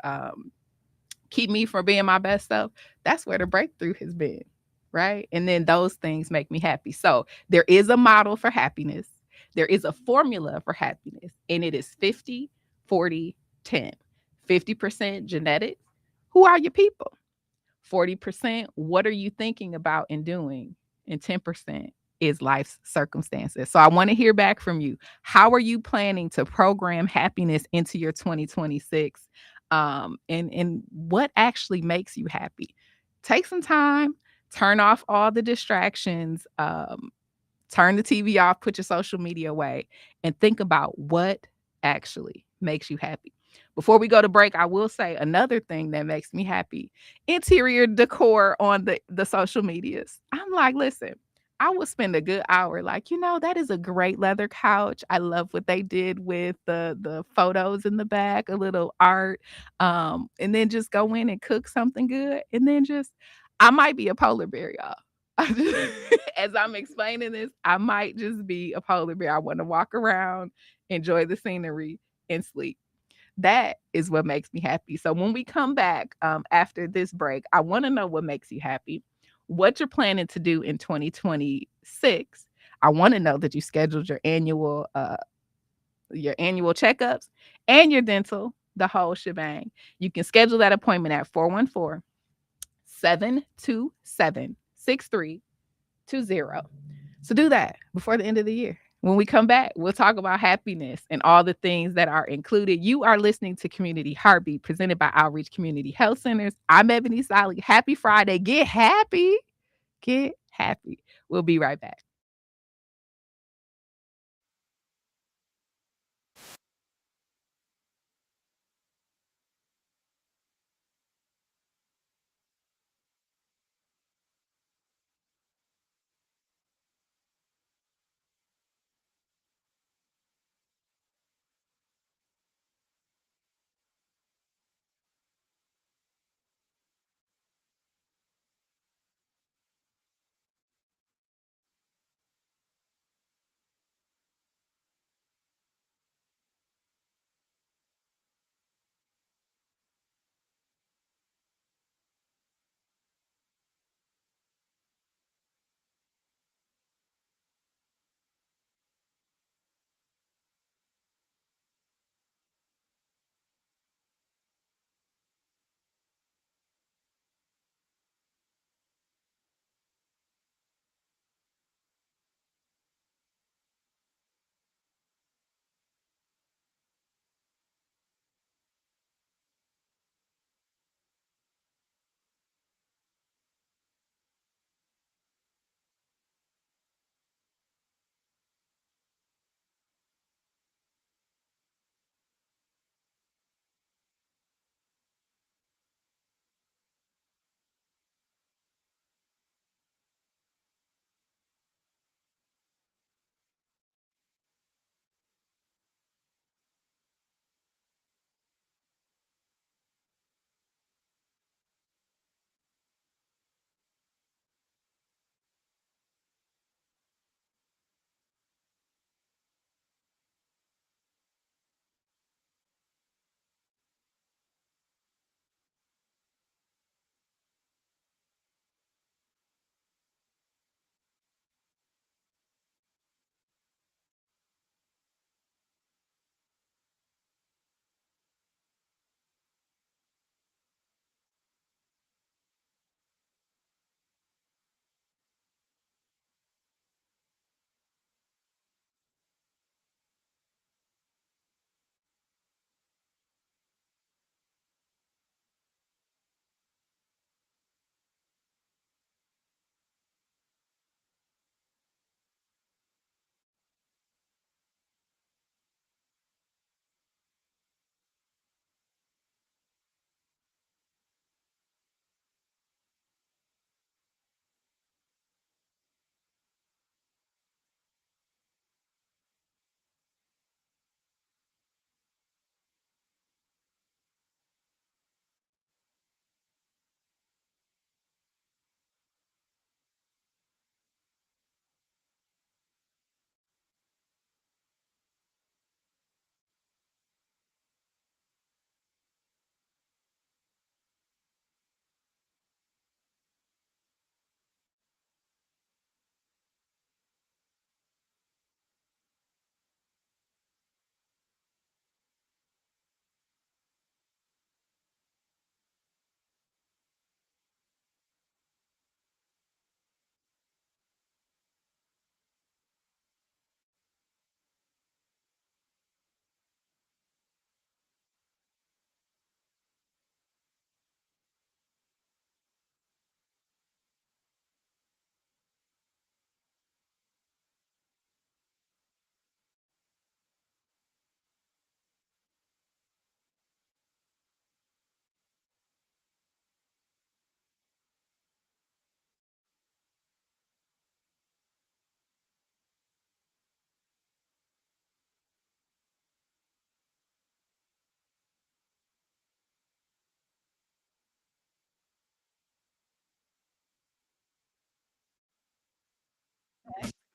keep me from being my best self. That's where the breakthrough has been. Right. And then those things make me happy. So there is a model for happiness. There is a formula for happiness, and it is 50-40-10. 50% genetics. Who are your people? 40%, what are you thinking about and doing? And 10% is life's circumstances. So I want to hear back from you. How are you planning to program happiness into your 2026? And what actually makes you happy? Take some time. Turn off all the distractions, turn the TV off, put your social media away, and think about what actually makes you happy. Before we go to break, I will say another thing that makes me happy: interior decor on the social medias. I'm like, listen, I will spend a good hour like, that is a great leather couch. I love what they did with the photos in the back, a little art, and then just go in and cook something good, and then just I might be a polar bear, y'all. As I'm explaining this, I might just be a polar bear. I want to walk around, enjoy the scenery, and sleep. That is what makes me happy. So when we come back after this break, I want to know what makes you happy, what you're planning to do in 2026. I want to know that you scheduled your annual checkups and your dental, the whole shebang. You can schedule that appointment at 414-727-6320. So do that before the end of the year. When we come back, we'll talk about happiness and all the things that are included. You are listening to Community Heartbeat, presented by Outreach Community Health Centers. I'm Ebony Ssali. Happy Friday. Get happy. Get happy. We'll be right back.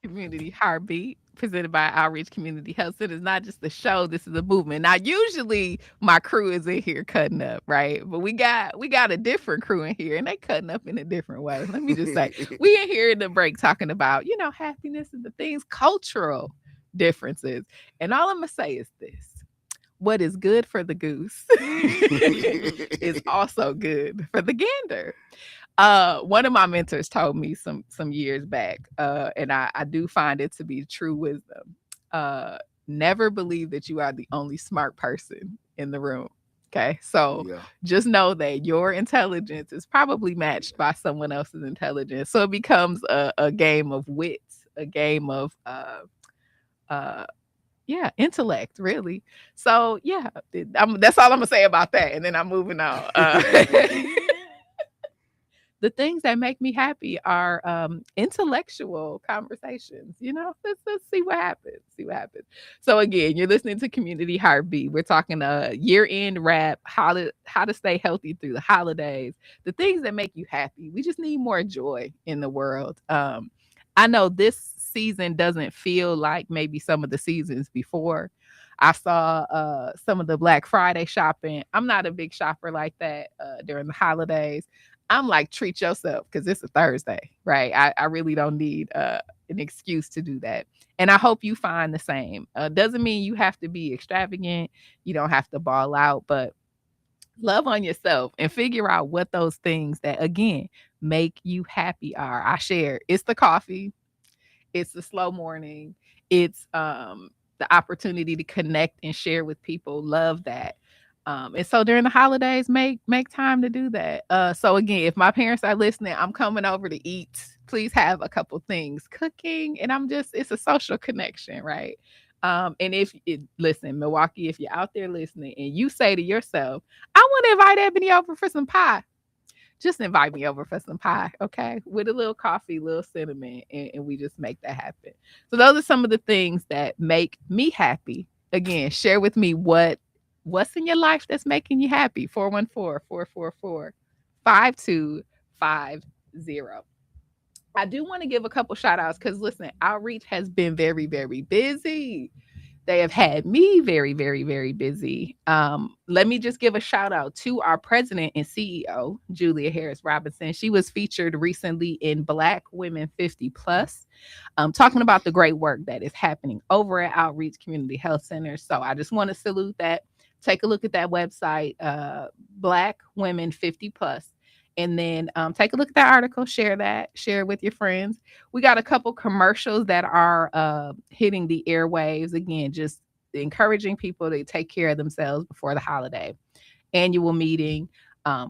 Community Heartbeat, presented by Outreach Community Health Center, is not just a show. This is a movement. Now, usually my crew is in here cutting up, right? But we got a different crew in here, and they cutting up in a different way. Let me just say, we in here in the break talking about happiness and the things, cultural differences, and all I'm gonna say is this: what is good for the goose is also good for the gander. One of my mentors told me some years back, and I do find it to be true wisdom. Uh, Never believe that you are the only smart person in the room. Okay, so Yeah. just know that your intelligence is probably matched by someone else's intelligence. So it becomes a game of wits, a game of uh yeah, intellect, really. So yeah, that's all I'm gonna say about that, and then I'm moving on. The things that make me happy are intellectual conversations. Let's see what happens. See what happens. So again, you're listening to Community Heartbeat. We're talking year-end wrap, how to stay healthy through the holidays, the things that make you happy. We just need more joy in the world. I know this season doesn't feel like maybe some of the seasons before. I saw some of the Black Friday shopping. I'm not a big shopper like that during the holidays. I'm like, treat yourself because it's a Thursday, right? I really don't need an excuse to do that. And I hope you find the same. Doesn't mean you have to be extravagant. You don't have to ball out, but love on yourself and figure out what those things that, again, make you happy are. I share it's the coffee, it's the slow morning, it's the opportunity to connect and share with people. Love that. And so during the holidays, make time to do that. So again, if my parents are listening, I'm coming over to eat. Please have a couple things cooking, and it's a social connection, right? And listen, Milwaukee, if you're out there listening and you say to yourself, I want to invite Ebony over for some pie, just invite me over for some pie, okay? With a little coffee, little cinnamon, and we just make that happen. So those are some of the things that make me happy. Again, share with me what's in your life that's making you happy. 414-444-5250. I do want to give a couple shout outs because listen, outreach has been very, very busy. They have had me very, very, very busy. Let me just give a shout out to our president and CEO, Julia Harris Robinson. She was featured recently in Black Women 50 Plus, talking about the great work that is happening over at Outreach Community Health Center. So I just want to salute that. Take a look at that website, Black Women 50 Plus. And then take a look at that article, share it with your friends. We got a couple commercials that are hitting the airwaves. Again, just encouraging people to take care of themselves before the holiday. Annual meeting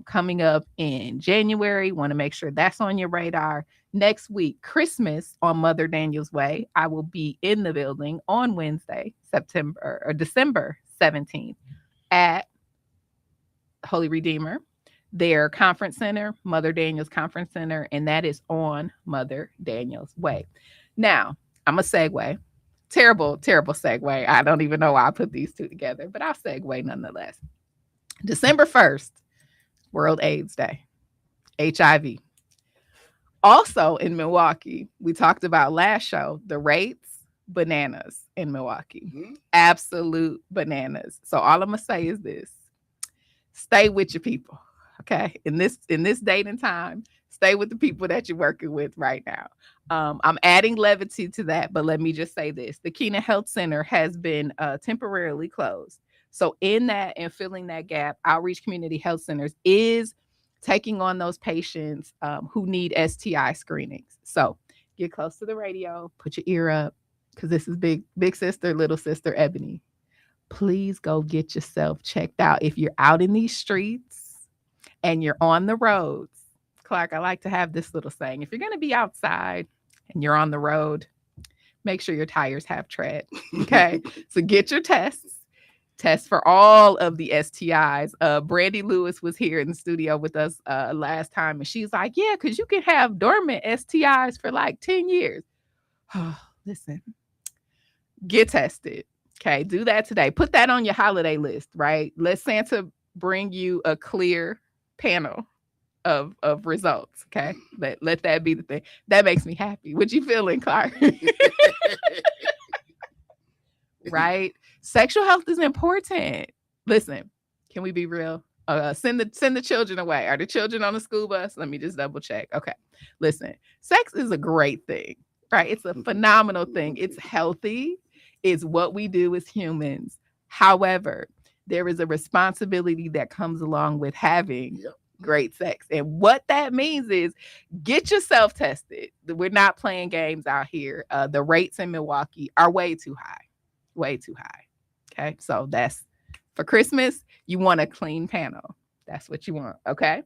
coming up in January. Want to make sure that's on your radar. Next week, Christmas on Mother Daniel's Way. I will be in the building on Wednesday, December 17th at Holy Redeemer, their conference center, Mother Daniel's Conference Center, and that is on Mother Daniel's Way. Now, I'm a segue. Terrible, terrible segue. I don't even know why I put these two together, but I'll segue nonetheless. December 1st, World AIDS Day, HIV. Also in Milwaukee, we talked about last show, the rates, bananas in Milwaukee. Mhm. Absolute bananas. So all I'm going to say is this. Stay with your people. Okay. In this date and time, stay with the people that you're working with right now. I'm adding levity to that, but let me just say this. The Keena Health Center has been temporarily closed. So in that and filling that gap, Outreach Community Health Centers is taking on those patients who need STI screenings. So get close to the radio, put your ear up, because this is big sister, little sister Ebony. Please go get yourself checked out. If you're out in these streets, and you're on the roads, Clark, I like to have this little saying. If you're going to be outside and you're on the road, make sure your tires have tread. Okay. So get your tests. Test for all of the STIs. Brandy Lewis was here in the studio with us last time, and she's like, yeah, because you can have dormant STIs for like 10 years. Oh, listen, get tested. Okay. Do that today. Put that on your holiday list, right? Let Santa bring you a clear panel of results. Okay. Let that be the thing. That makes me happy. What you feeling, Clark? Right? Sexual health is important. Listen, can we be real? Send the children away. Are the children on the school bus? Let me just double check. Okay. Listen, sex is a great thing, right? It's a phenomenal thing. It's healthy. It's what we do as humans. However, there is a responsibility that comes along with having Great sex. And what that means is get yourself tested. We're not playing games out here. The rates in Milwaukee are way too high. Way too high. Okay. So that's for Christmas. You want a clean panel. That's what you want. Okay.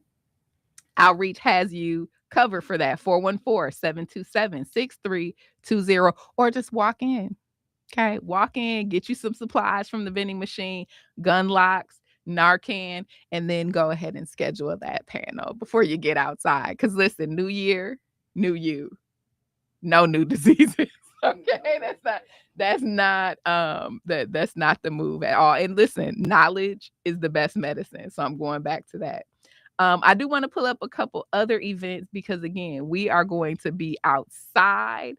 Outreach has you covered for that. 414-727-6320, or just walk in. Okay. Walk in, get you some supplies from the vending machine, gun locks, Narcan, and then go ahead and schedule that panel before you get outside. Because listen, new year, new you, no new diseases. Okay. That's not the move at all. And listen, knowledge is the best medicine. So I'm going back to that. I do want to pull up a couple other events because again, we are going to be outside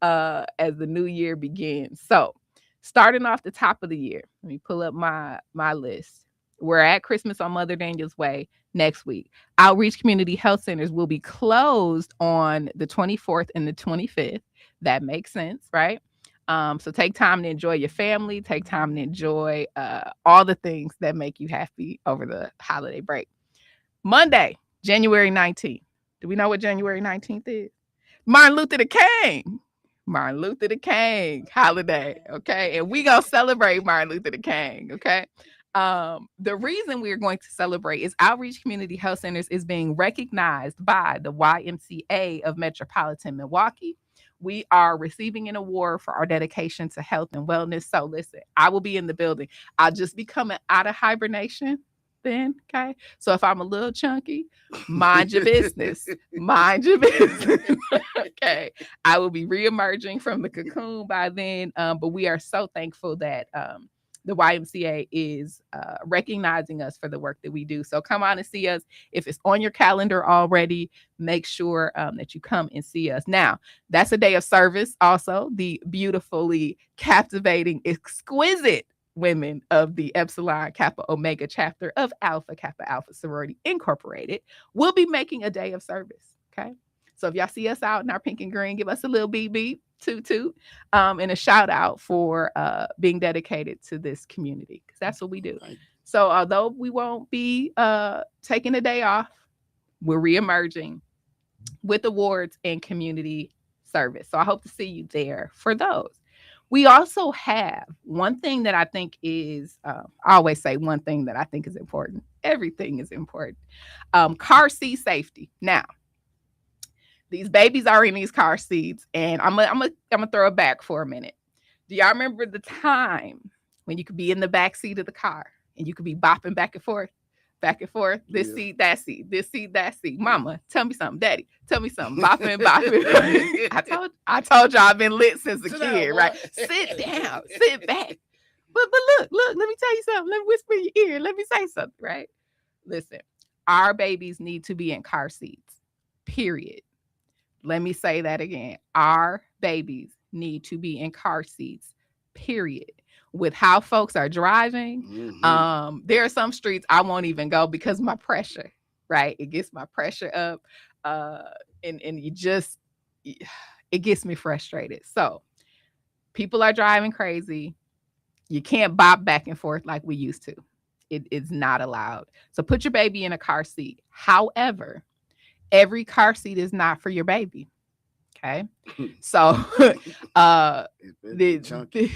as the new year begins. So starting off the top of the year, let me pull up my list. We're at Christmas on Mother Daniel's Way next week. Outreach Community Health Centers will be closed on the 24th and the 25th. That makes sense, right? So take time to enjoy your family, take time to enjoy all the things that make you happy over the holiday break. Monday, January 19th. Do we know what January 19th is? Martin Luther the King. Martin Luther the King holiday. Okay. And we gonna celebrate Martin Luther the King. Okay. The reason we are going to celebrate is Outreach Community Health Centers is being recognized by the YMCA of Metropolitan Milwaukee. We are receiving an award for our dedication to health and wellness. So listen, I will be in the building. I'll just be coming out of hibernation then. Okay. So if I'm a little chunky, mind your business. Mind your business. Okay. I will be reemerging from the cocoon by then. But we are so thankful that the YMCA is recognizing us for the work that we do. So come on and see us. If it's on your calendar already, make sure that you come and see us. Now, that's a day of service. Also, the beautifully captivating, exquisite women of the Epsilon Kappa Omega chapter of Alpha Kappa Alpha Sorority Incorporated will be making a day of service. Okay. So if y'all see us out in our pink and green, give us a little beep beep, toot toot, and a shout out for being dedicated to this community, because that's what we do. So although we won't be taking a day off, we're reemerging with awards and community service. So I hope to see you there for those. We also have one thing that I think is, I always say one thing that I think is important. Everything is important. Car seat safety. Now, these babies are in these car seats, and I'm gonna throw it back for a minute. Do y'all remember the time when you could be in the back seat of the car and you could be bopping back and forth? This seat, that seat, this seat, that seat. Mama, tell me something. Daddy, tell me something. Bopping. I told y'all I've been lit since a kid, right? Sit down, sit back. But look, let me tell you something. Let me whisper in your ear. Let me say something, right? Listen, our babies need to be in car seats, period. Let me say that again. Our babies need to be in car seats, period. With how folks are driving, there are some streets I won't even go because my pressure, right? It gets my pressure up, and it gets me frustrated. So people are driving crazy. You can't bop back and forth like we used to. It is not allowed. So put your baby in a car seat. However, every car seat is not for your baby. Okay. So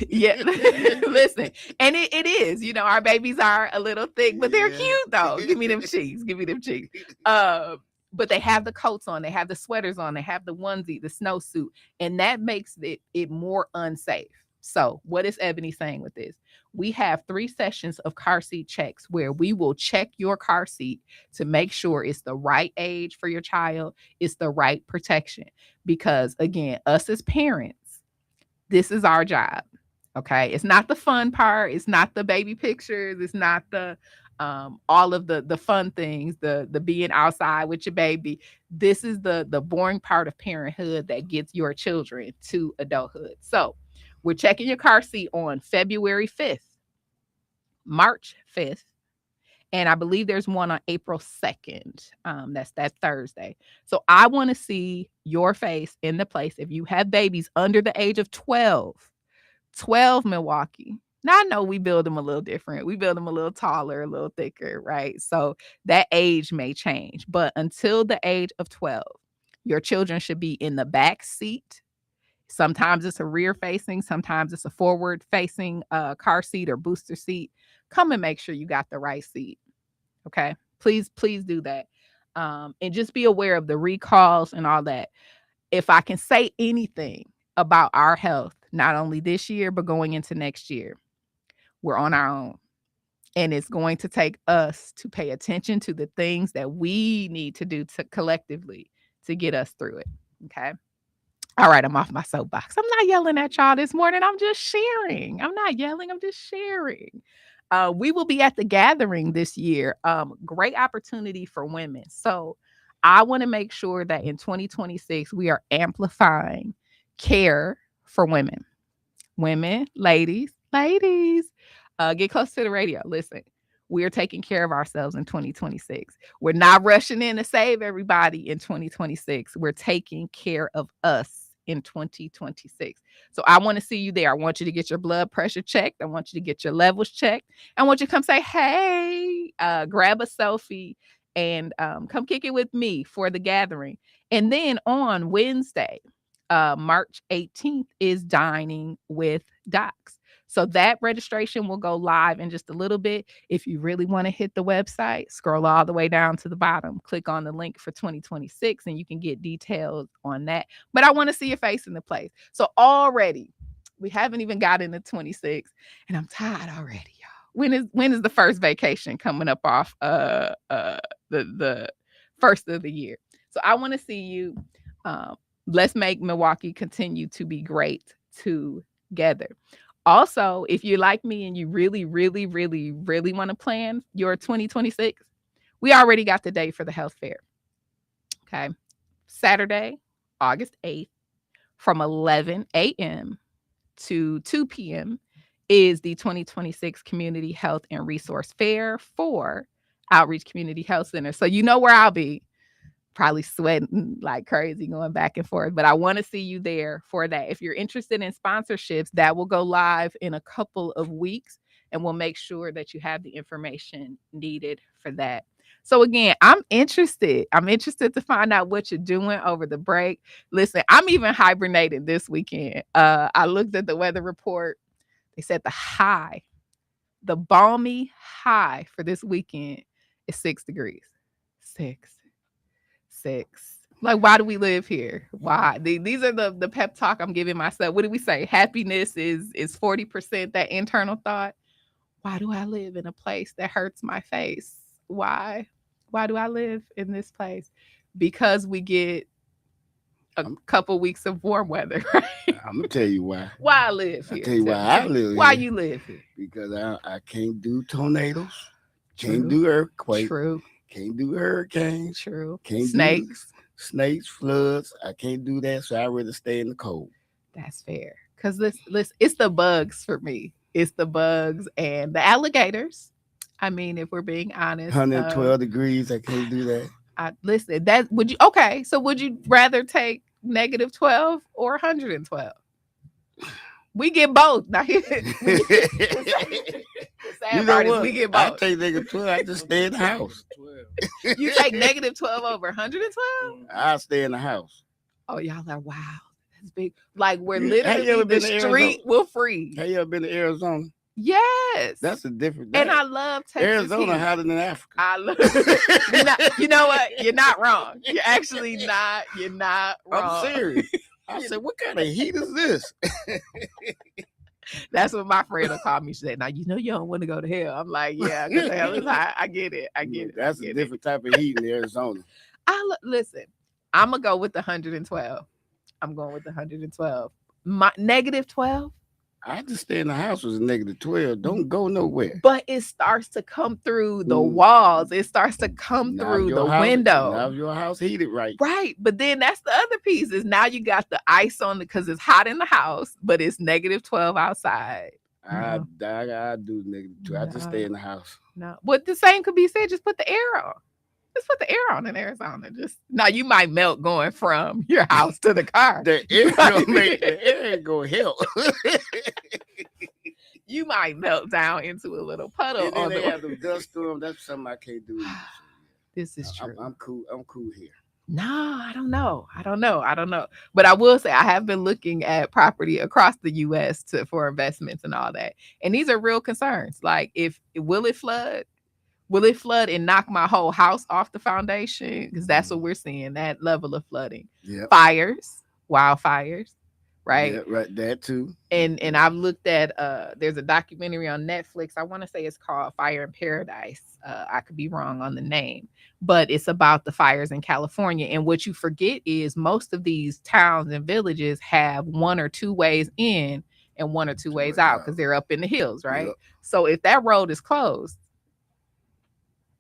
yeah, listen, and it is, our babies are a little thick, but they're cute though. Give me them cheeks. But they have the coats on, they have the sweaters on, they have the onesie, the snowsuit, and that makes it more unsafe. So what is Ebony saying with this? We have 3 sessions of car seat checks where we will check your car seat to make sure it's the right age for your child, it's the right protection. Because again, us as parents, this is our job. Okay. It's not the fun part. It's not the baby pictures. It's not the all of the fun things, the being outside with your baby. This is the boring part of parenthood that gets your children to adulthood. So we're checking your car seat on February 5th, March 5th, and I believe there's one on April 2nd. That's that Thursday. So I want to see your face in the place if you have babies under the age of 12 Milwaukee, Now I know we build them a little different. We build them a little taller, a little thicker, right? So that age may change. But until the age of 12, your children should be in the back seat. Sometimes it's a rear facing, sometimes it's a forward facing car seat or booster seat. Come and make sure you got the right seat. Okay. Please do that. And just be aware of the recalls and all that. If I can say anything about our health, not only this year, but going into next year, we're on our own. And it's going to take us to pay attention to the things that we need to do to collectively to get us through it. Okay. All right, I'm off my soapbox. I'm not yelling at y'all this morning. I'm just sharing. I'm not yelling. I'm just sharing. We will be at the gathering this year. Great opportunity for women. So I want to make sure that in 2026, we are amplifying care for women. Women, ladies, get close to the radio. Listen, we're taking care of ourselves in 2026. We're not rushing in to save everybody in 2026. We're taking care of us in 2026. So I want to see you there. I want you to get your blood pressure checked. I want you to get your levels checked. I want you to come say, hey, grab a selfie and come kick it with me for the gathering. And then on Wednesday, March 18th is Dining with Docs. So that registration will go live in just a little bit. If you really want to hit the website, scroll all the way down to the bottom, click on the link for 2026, and you can get details on that. But I want to see your face in the place. So already, we haven't even got into 26, and I'm tired already, y'all. When is the first vacation coming up off the first of the year? So I want to see you. Let's make Milwaukee continue to be great together. Also, if you're like me and you really want to plan your 2026, we already got the date for the health fair. Okay. Saturday, August 8th, from 11 a.m. to 2 p.m. is the 2026 Community Health and Resource Fair for Outreach Community Health Center. So you know where I'll be. Probably sweating like crazy going back and forth, but I want to see you there for that. If you're interested in sponsorships, that will go live in a couple of weeks, and we'll make sure that you have the information needed for that. So again, I'm interested to find out what you're doing over the break. Listen, I'm even hibernating this weekend. I looked at the weather report. They said the balmy high for this weekend is 6 degrees. 6. Like, why do we live here? Why? These are the pep talk I'm giving myself. What do we say? Happiness is 40% that internal thought. Why do I live in a place that hurts my face? Why do I live in this place? Because we get a couple weeks of warm weather, right? I'm gonna tell you why. Why I live here? I'll tell you why I live here. Why you live here? Because I can't do tornadoes. Can't do earthquakes. True. Can't do hurricanes. True. Can't Snakes. Snakes, floods. I can't do that, so I'd rather stay in the cold. That's fair. Because it's the bugs for me. It's the bugs and the alligators. I mean, if we're being honest. 112 degrees, I can't do that. Listen, so would you rather take -12 or 112? We get both. Now, You know what? We get I both. take -12. I just stay in the house. You take -12 over 112? I stay in the house. Oh, y'all are wow. That's big. Like, we're Have you literally ever the been to street will freeze. Have you ever been to Arizona? Yes. That's a different. And I love Texas. Arizona heat. hotter than Africa. I love. You know what? You're not wrong. You're actually not. You're not wrong. I'm serious. I said, what kind of heat is this? That's what my friend will call me. She said, now, you know you don't want to go to hell. I'm like, yeah, because hell is hot. I get it. That's a different type of heat in Arizona. Listen, I'm going to go with the 112. I'm going with the 112. My -12. I just stay in the house with a -12. Don't go nowhere. But it starts to come through the walls. It starts to come through the window. Now your house heated right. Right. But then that's the other piece is now you got the ice on it because it's hot in the house, but it's -12 outside. I do -2. I just stay in the house. No. But the same could be said, just put the air on. Just put the air on in Arizona. Now you might melt going from your house to the car. The air ain't gonna help. You you might melt down into a little puddle And then on they the have the dust storm. That's something I can't do either. This is So, true. I'm cool. I'm cool here. No, I don't know. I don't know. But I will say I have been looking at property across the US for investments and all that. And these are real concerns. Like if will it flood? Will it flood and knock my whole house off the foundation? Because that's what we're seeing, that level of flooding. Yeah. Fires, wildfires, right? Yeah, right. That too. And I've looked at there's a documentary on Netflix. I want to say it's called Fire in Paradise. I could be wrong on the name, but it's about the fires in California. And what you forget is most of these towns and villages have one or two ways in and one or two ways out because they're up in the hills, right? Yep. So if that road is closed,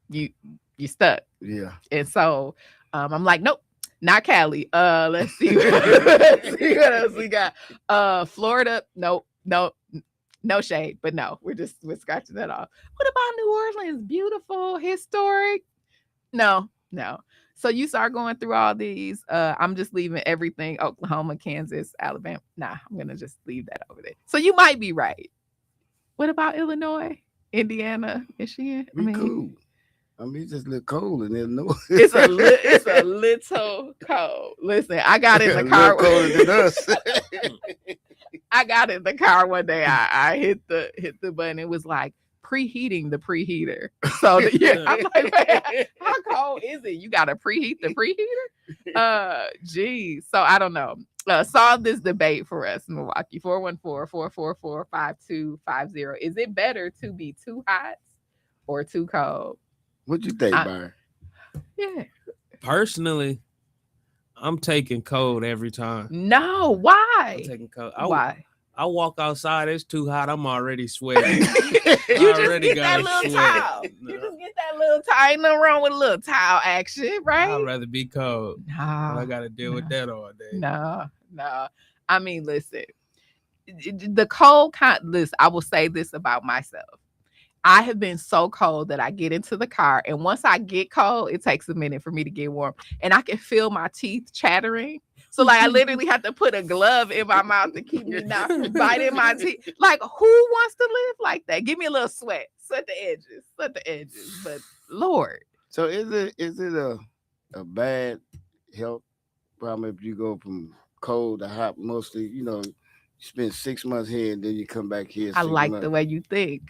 you stuck. Yeah. And so I'm like, nope, not Cali. Let's see. Let's see what else we got. Florida, nope, no shade, but no, we're scratching that off. What about New Orleans? Beautiful, historic. No. So you start going through all these. I'm just leaving everything: Oklahoma, Kansas, Alabama. Nah, I'm gonna just leave that over there. So you might be right. What about Illinois, Indiana, Michigan? We cool. I mean, it's just a little cold in Illinois. It's a little cold. Listen, I got in the car. Colder than us. I got in the car one day. I hit the button. It was like preheating the preheater. So I'm like, man, how cold is it? You got to preheat the preheater? Geez. So I don't know. Solve this debate for us, Milwaukee. 414-444-5250. Is it better to be too hot or too cold? What you think, Byron? Yeah. Personally, I'm taking cold every time. No, why? I'm taking cold. Why? I walk outside, it's too hot. I'm already sweating. You just get that little towel. No. You just get that little towel. Ain't nothing wrong with a little towel action, right? I'd rather be cold. No, I got to deal with that all day. No. I mean, listen, the cold listen, I will say this about myself. I have been so cold that I get into the car, and once I get cold, it takes a minute for me to get warm, and I can feel my teeth chattering. So, like, I literally have to put a glove in my mouth to keep me not from biting my teeth. Like, who wants to live like that? Give me a little sweat. Sweat the edges. But Lord. So is it a bad health problem if you go from cold to hot? Mostly, you spend 6 months here and then you come back here. I like the way you think.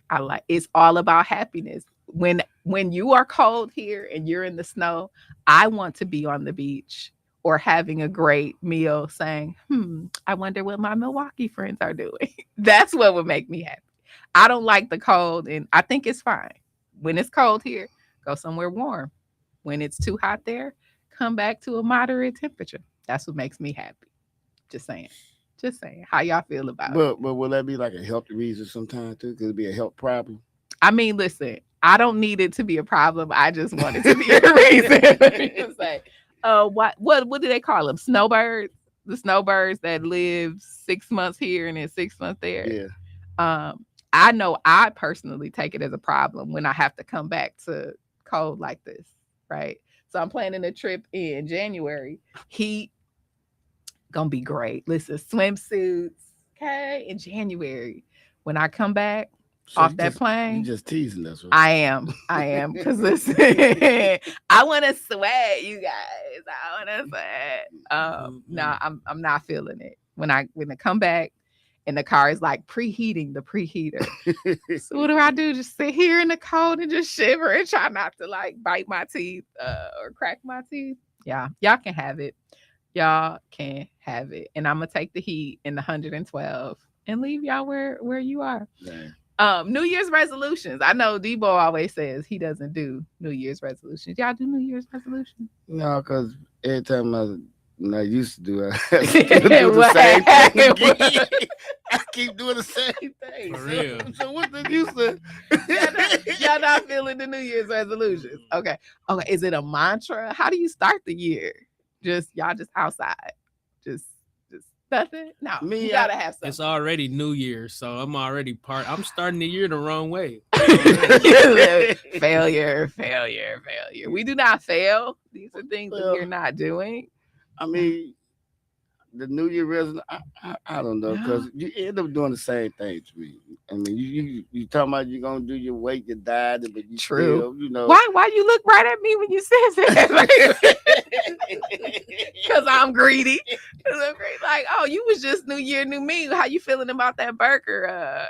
It's all about happiness. When you are cold here and you're in the snow, I want to be on the beach or having a great meal saying, I wonder what my Milwaukee friends are doing. That's what would make me happy. I don't like the cold, and I think it's fine. When it's cold here, go somewhere warm. When it's too hot there, come back to a moderate temperature. That's what makes me happy. Just saying. How y'all feel about it? But will that be like a health reason sometimes too? Could it be a health problem? I mean, listen, I don't need it to be a problem. I just want it to be a reason. Let me just say, what do they call them? Snowbirds? The snowbirds that live 6 months here and then 6 months there. Yeah. I know I personally take it as a problem when I have to come back to cold like this, right? So I'm planning a trip in January. Heat gonna be great. Listen, swimsuits, okay, in January. When I come back off that plane, you just teasing us. Right? I am, because listen, I want to sweat, you guys. I want to sweat. No, I'm not feeling it. When I come back and the car is like preheating the preheater. So what do? Just sit here in the cold and just shiver and try not to like bite my teeth or crack my teeth. Yeah, y'all can have it. Y'all can have it. And I'm gonna take the heat in the 112 and leave y'all where you are. New Year's resolutions. I know Debo always says he doesn't do New Year's resolutions. Y'all do New Year's resolutions? No, because every time I used to do it, I do the same thing. I keep doing the same thing. For real. So what's the use of y'all not feeling the New Year's resolutions? Okay. Is it a mantra? How do you start the year? Y'all just outside. Just nothing? No. You gotta have something. It's already New Year, so I'm already I'm starting the year the wrong way. Failure. We do not fail. These are things that we're not doing. I mean, the New Year resolution, I don't know, because you end up doing the same thing to me. I mean, you talking about you gonna do your weight, your diet, but you True. still, you know. Why you look right at me when you said that? Because I'm greedy. 'Cause I'm greedy. Like, oh, you was just New Year, New Me. How you feeling about that burger,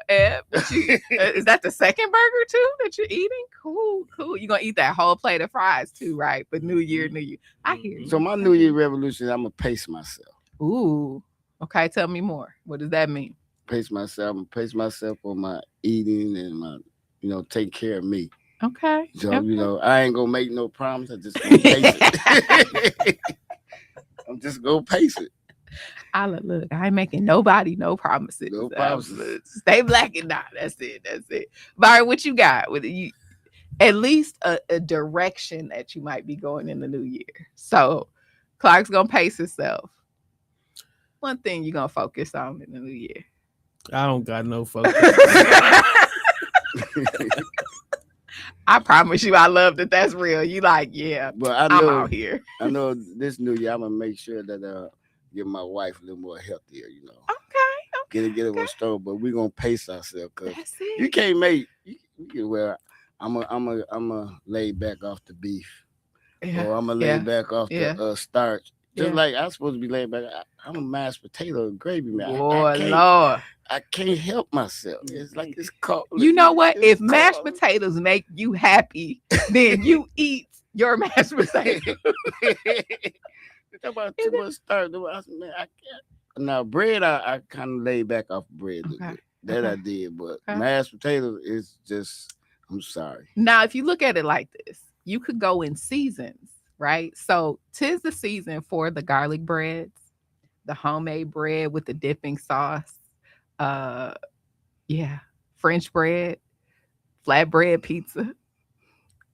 Eb? Is that the second burger too that you're eating? Cool. You gonna eat that whole plate of fries too, right? But New Year, New You. I hear you. So my New Year resolution, I'm gonna pace myself. Ooh. Okay, tell me more. What does that mean? Pace myself. I'm gonna pace myself on my eating and my, take care of me. Okay. So okay. I ain't gonna make no promise. I just gonna pace it. I'm just gonna pace it. Look, I ain't making nobody no promises. No promises. Stay black and not. That's it. Byron, what you got? With you, at least a direction that you might be going in the new year. So Clark's gonna pace himself. One thing you're gonna focus on in the new year. I don't got no focus. I promise you, I love that. That's real. You like, yeah. But I'm out here. I know this new year I'm gonna make sure that get my wife a little more healthier. Okay. Get her strong. But we're gonna pace ourselves because That's it. you can't make. Well, I'm a lay back off the beef, or I'm gonna lay back off the starch. Just like I'm supposed to be laid back. I'm a mashed potato and gravy man. Lord. I can't help myself. It's like it's cold. You know what? If mashed potatoes make you happy, then you eat your mashed potatoes. Talk about too much starch. I said, man, I can't. Now bread, I kind of laid back off bread. Okay. That I did, but mashed potatoes is just. I'm sorry. Now, if you look at it like this, you could go in seasons, right? So 'tis the season for the garlic breads, the homemade bread with the dipping sauce. French bread, flatbread pizza.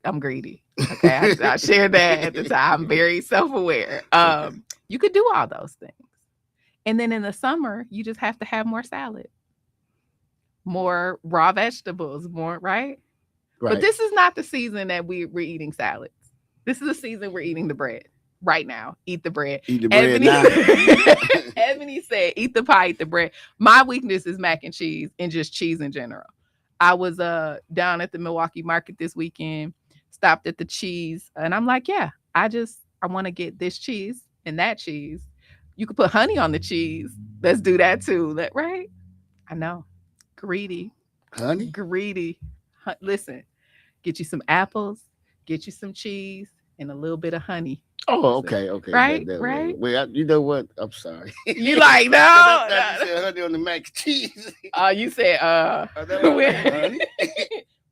I'm greedy. Okay, I shared that at the time. I'm very self-aware. You could do all those things. And then in the summer, you just have to have more salad, more raw vegetables, more, right? But this is not the season that we're eating salads. This is the season we're eating the bread. Right now, eat the bread. Eat the bread now. Ebony said, eat the pie, eat the bread. My weakness is mac and cheese and just cheese in general. I was down at the Milwaukee market this weekend, stopped at the cheese, and I'm like, I want to get this cheese and that cheese. You could put honey on the cheese. Let's do that too. Right? I know. Greedy. Honey? Greedy. Listen, get you some apples, get you some cheese, and a little bit of honey. Oh, okay. Right? Wait, you know what? I'm sorry. You like, no. I you said honey on the mac and cheese. You said,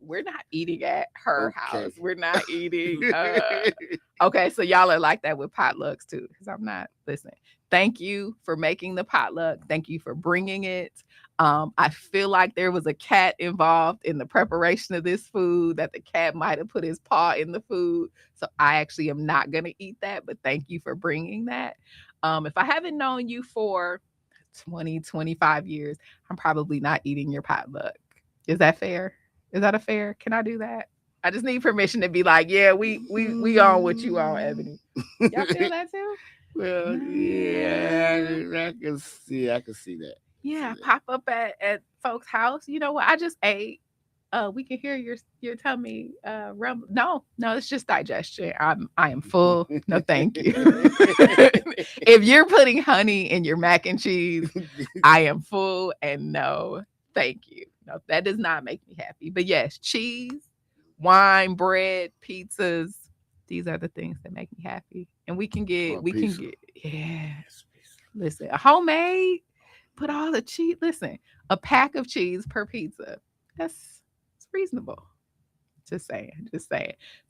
we're not eating at her house. We're not eating. Okay, so y'all are like that with potlucks too, because I'm not. Listen, thank you for making the potluck. Thank you for bringing it. I feel like there was a cat involved in the preparation of this food, that the cat might have put his paw in the food. So I actually am not going to eat that, but thank you for bringing that. If I haven't known you for 20, 25 years, I'm probably not eating your potluck. Is that fair? Is that a fair? Can I do that? I just need permission to be like, yeah, we on what you on, Ebony. Y'all feel that too? Well, yeah, I can see that. Yeah, pop up at folks' house. You know what? I just ate. We can hear your tummy rumble. No, it's just digestion. I am full. No, thank you. If you're putting honey in your mac and cheese, I am full, and no, thank you. No, that does not make me happy. But yes, cheese, wine, bread, pizzas. These are the things that make me happy. And we can get, listen, a homemade. Put all the cheese. Listen, a pack of cheese per pizza. It's reasonable. Just saying.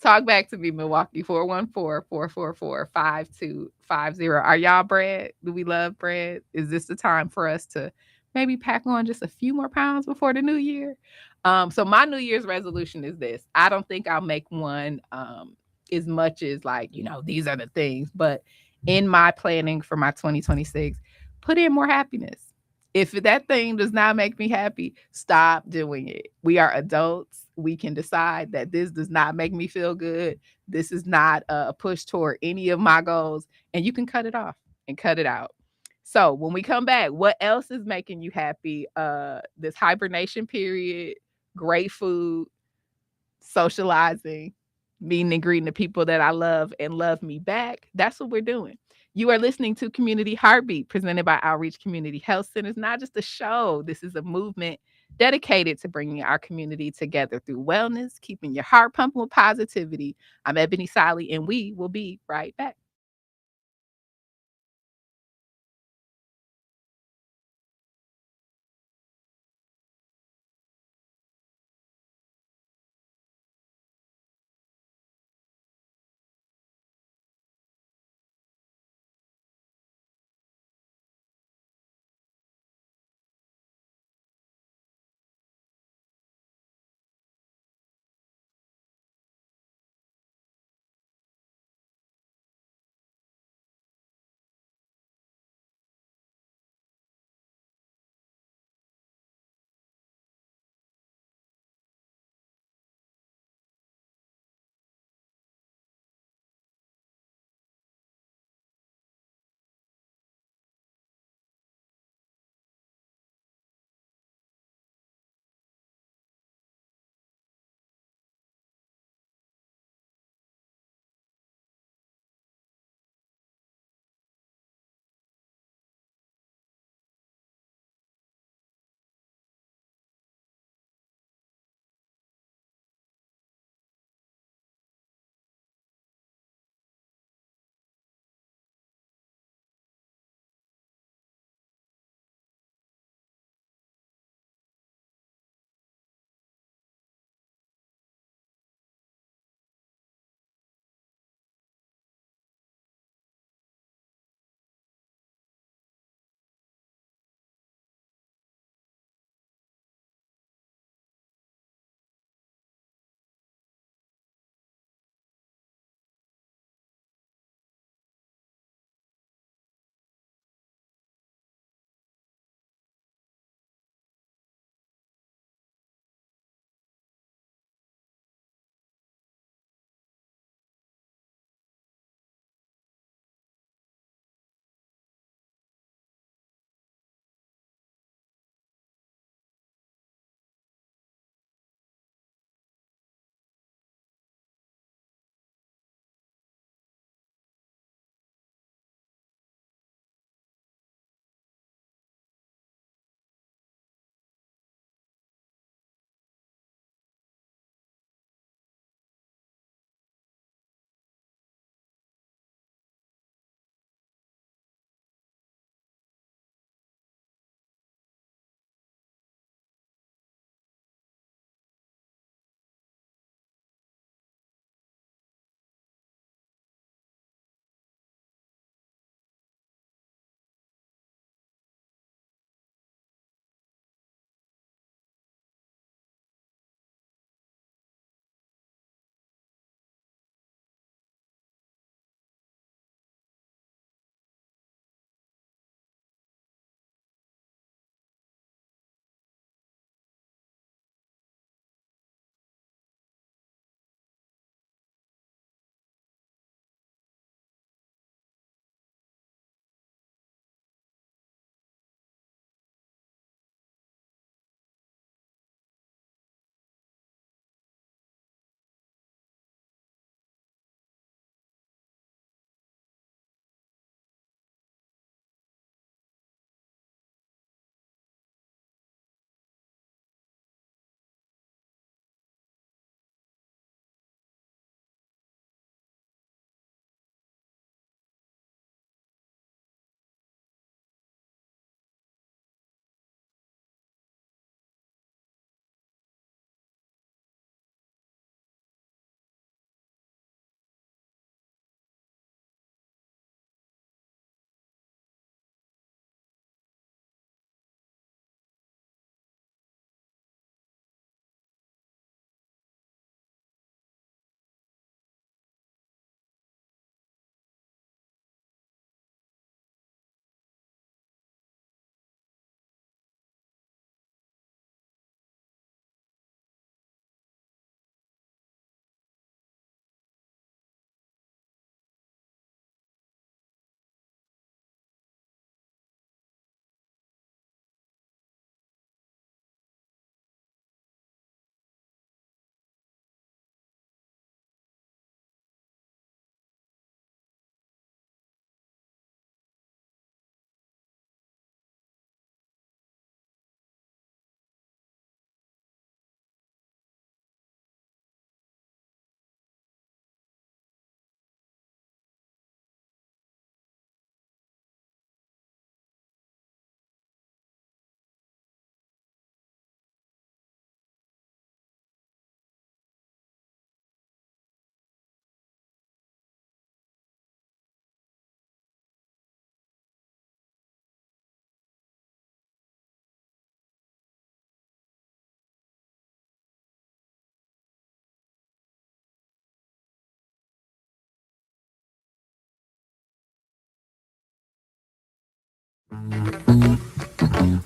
Talk back to me, Milwaukee, 414-444-5250. Are y'all bread? Do we love bread? Is this the time for us to maybe pack on just a few more pounds before the new year? So my New Year's resolution is this. I don't think I'll make one as much as these are the things. But in my planning for my 2026, put in more happiness. If that thing does not make me happy, stop doing it. We are adults. We can decide that this does not make me feel good. This is not a push toward any of my goals. And you can cut it off and cut it out. So when we come back, what else is making you happy? This hibernation period, great food, socializing, meeting and greeting the people that I love and love me back. That's what we're doing. You are listening to Community Heartbeat, presented by Outreach Community Health Centers. Not just a show, this is a movement dedicated to bringing our community together through wellness, keeping your heart pumping with positivity. I'm Ebony Ssali, and we will be right back.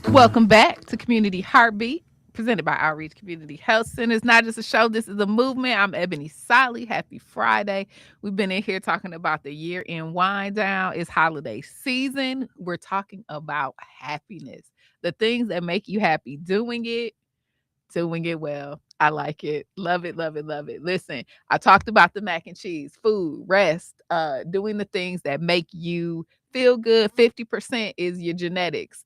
Welcome back to Community Heartbeat, presented by Outreach Community Health Center. It's not just a show, this is a movement. I'm Ebony Ssali. Happy Friday. We've been in here talking about the year-end wind down. It's holiday season. We're talking about happiness, the things that make you happy, doing it well. I like it. Love it, love it, love it. Listen, I talked about the mac and cheese, food, rest, doing the things that make you feel good. 50% is your genetics.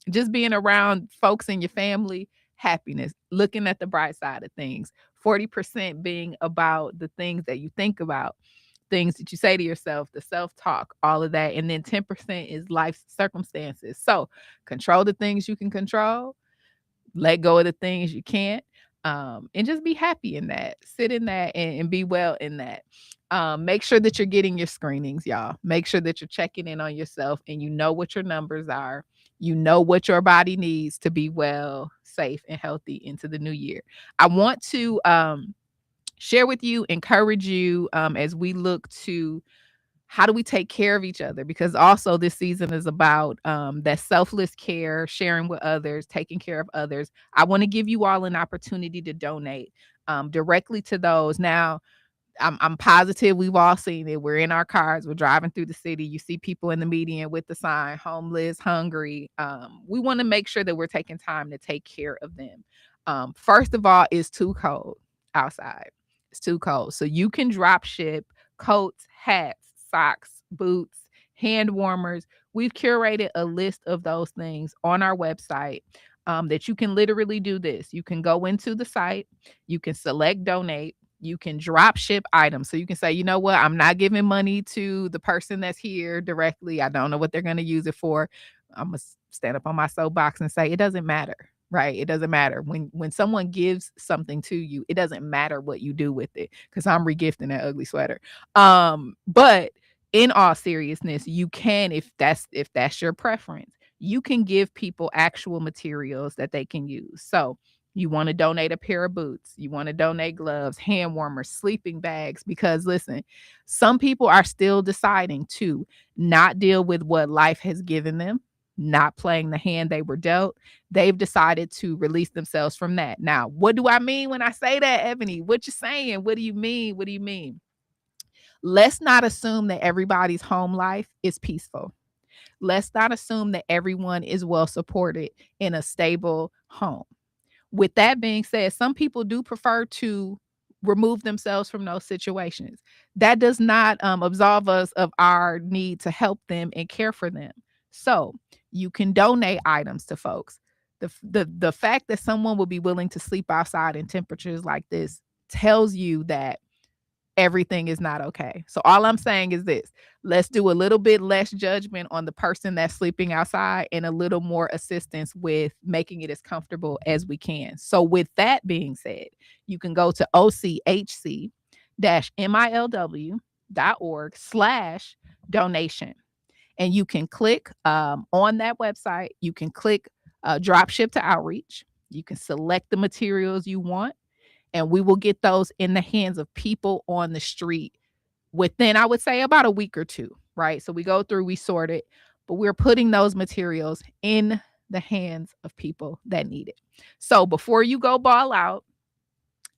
Just being around folks in your family, happiness, looking at the bright side of things. 40% being about the things that you think about, things that you say to yourself, the self-talk, all of that. And then 10% is life circumstances. So control the things you can control, let go of the things you can't, and just be happy in that, sit in that, and be well in that. Make sure that you're getting your screenings, y'all. Make sure that you're checking in on yourself and you know what your numbers are. You know what your body needs to be well, safe, and healthy into the new year. I want to share with you, encourage you, as we look to how do we take care of each other, because also this season is about that selfless care, sharing with others, taking care of others. I want to give you all an opportunity to donate directly to those. Now, I'm positive we've all seen it. We're in our cars, we're driving through the city. You see people in the median with the sign, homeless, hungry. We want to make sure that we're taking time to take care of them. First of all, it's too cold outside. It's too cold. So you can drop ship coats, hats, socks, boots, hand warmers. We've curated a list of those things on our website, that you can literally do this. You can go into the site, you can select donate, you can drop ship items. So you can say, you know what, I'm not giving money to the person that's here directly. I don't know what they're going to use it for. I'm going to stand up on my soapbox and say, it doesn't matter, right? It doesn't matter. When someone gives something to you, it doesn't matter what you do with it, because I'm regifting that ugly sweater. But in all seriousness, you can, if that's your preference, you can give people actual materials that they can use. So you want to donate a pair of boots, you want to donate gloves, hand warmers, sleeping bags, because listen, some people are still deciding to not deal with what life has given them, not playing the hand they were dealt. They've decided to release themselves from that. Now, what do I mean when I say that, Ebony? What you saying? What do you mean? What do you mean? Let's not assume that everybody's home life is peaceful. Let's not assume that everyone is well supported in a stable home. With that being said, some people do prefer to remove themselves from those situations. That does not absolve us of our need to help them and care for them. So you can donate items to folks. The fact that someone will be willing to sleep outside in temperatures like this tells you that everything is not okay. So all I'm saying is this: let's do a little bit less judgment on the person that's sleeping outside and a little more assistance with making it as comfortable as we can. So with that being said, you can go to ochc-milw.org/donation. And you can click on that website. You can click drop ship to outreach. You can select the materials you want, and we will get those in the hands of people on the street within, I would say, about a week or two, right? So we go through, we sort it, but we're putting those materials in the hands of people that need it. So before you go ball out,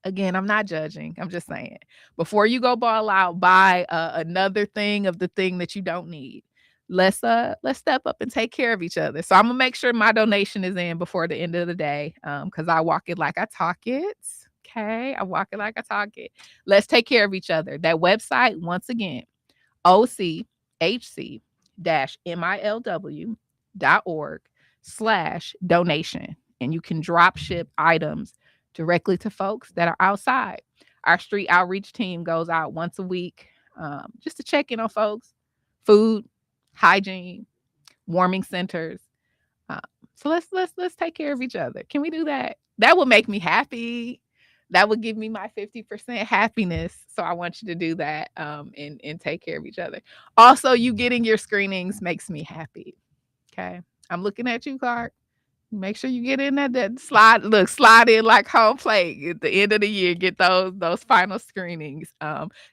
again, I'm not judging, I'm just saying, before you go ball out, buy another thing of the thing that you don't need. Let's step up and take care of each other. So I'm gonna make sure my donation is in before the end of the day, because I walk it like I talk it. Okay, I walk it like I talk it. Let's take care of each other. That website, once again, ochc-milw.org/donation. And you can drop ship items directly to folks that are outside. Our street outreach team goes out once a week, just to check in on folks, food, hygiene, warming centers. Uh, so let's take care of each other. Can we do that? That would make me happy. That would give me my 50% happiness. So I want you to do that, and take care of each other. Also, you getting your screenings makes me happy. Okay. I'm looking at you, Clark. Make sure you get in that slide in like home plate at the end of the year. Get those final screenings.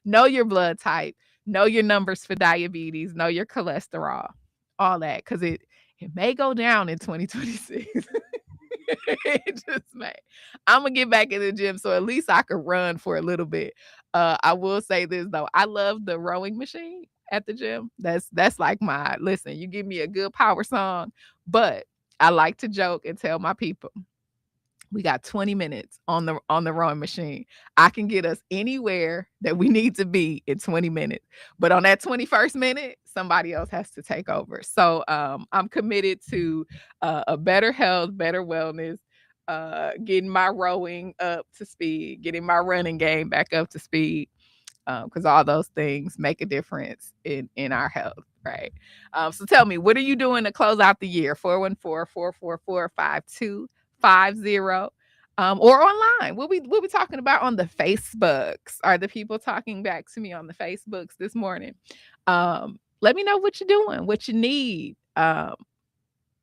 Know your blood type, know your numbers for diabetes, know your cholesterol, all that, because it It may go down in 2026. It just may. I'm gonna get back in the gym so at least I could run for a little bit. I will say this though. I love the rowing machine at the gym. That's like my listen, you give me a good power song, but I like to joke and tell my people we got 20 minutes on the rowing machine. I can get us anywhere that we need to be in 20 minutes. But on that 21st minute, somebody else has to take over. So I'm committed to a better health, better wellness, getting my rowing up to speed, getting my running game back up to speed. Because all those things make a difference in our health, right? So tell me, what are you doing to close out the year? 414-444-5250. Or online. We'll be talking about on the Facebooks. Are the people talking back to me on the Facebooks this morning? Let me know what you're doing, what you need, and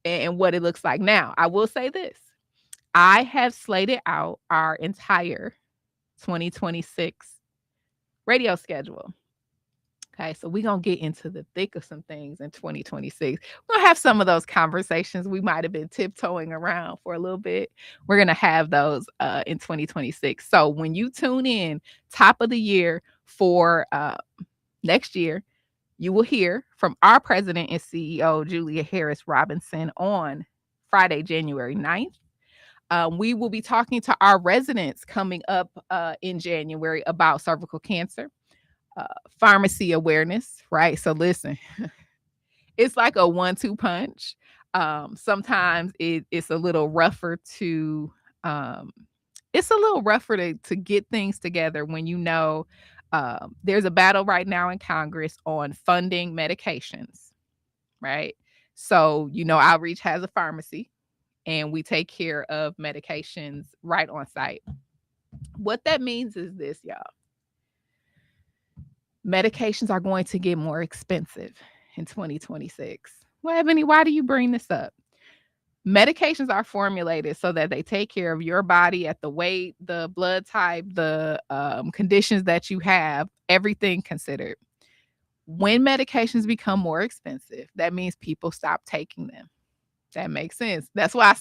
what it looks like. Now, I will say this. I have slated out our entire 2026 radio schedule. Okay, so we're going to get into the thick of some things in 2026. We're going to have some of those conversations we might have been tiptoeing around for a little bit. We're going to have those in 2026. So when you tune in top of the year for next year, you will hear from our president and CEO, Julia Harris Robinson, on Friday, January 9th. We will be talking to our residents coming up in January about cervical cancer. Pharmacy awareness, right? So listen, it's like a 1-2 punch. Sometimes it's a little rougher to get things together when you know there's a battle right now in Congress on funding medications, right? So Outreach has a pharmacy and we take care of medications right on site. What that means is this, y'all. Medications are going to get more expensive in 2026. Well, Ebony, why do you bring this up? Medications are formulated so that they take care of your body at the weight, the blood type, the conditions that you have, everything considered. When medications become more expensive, that means people stop taking them. That makes sense. That's why I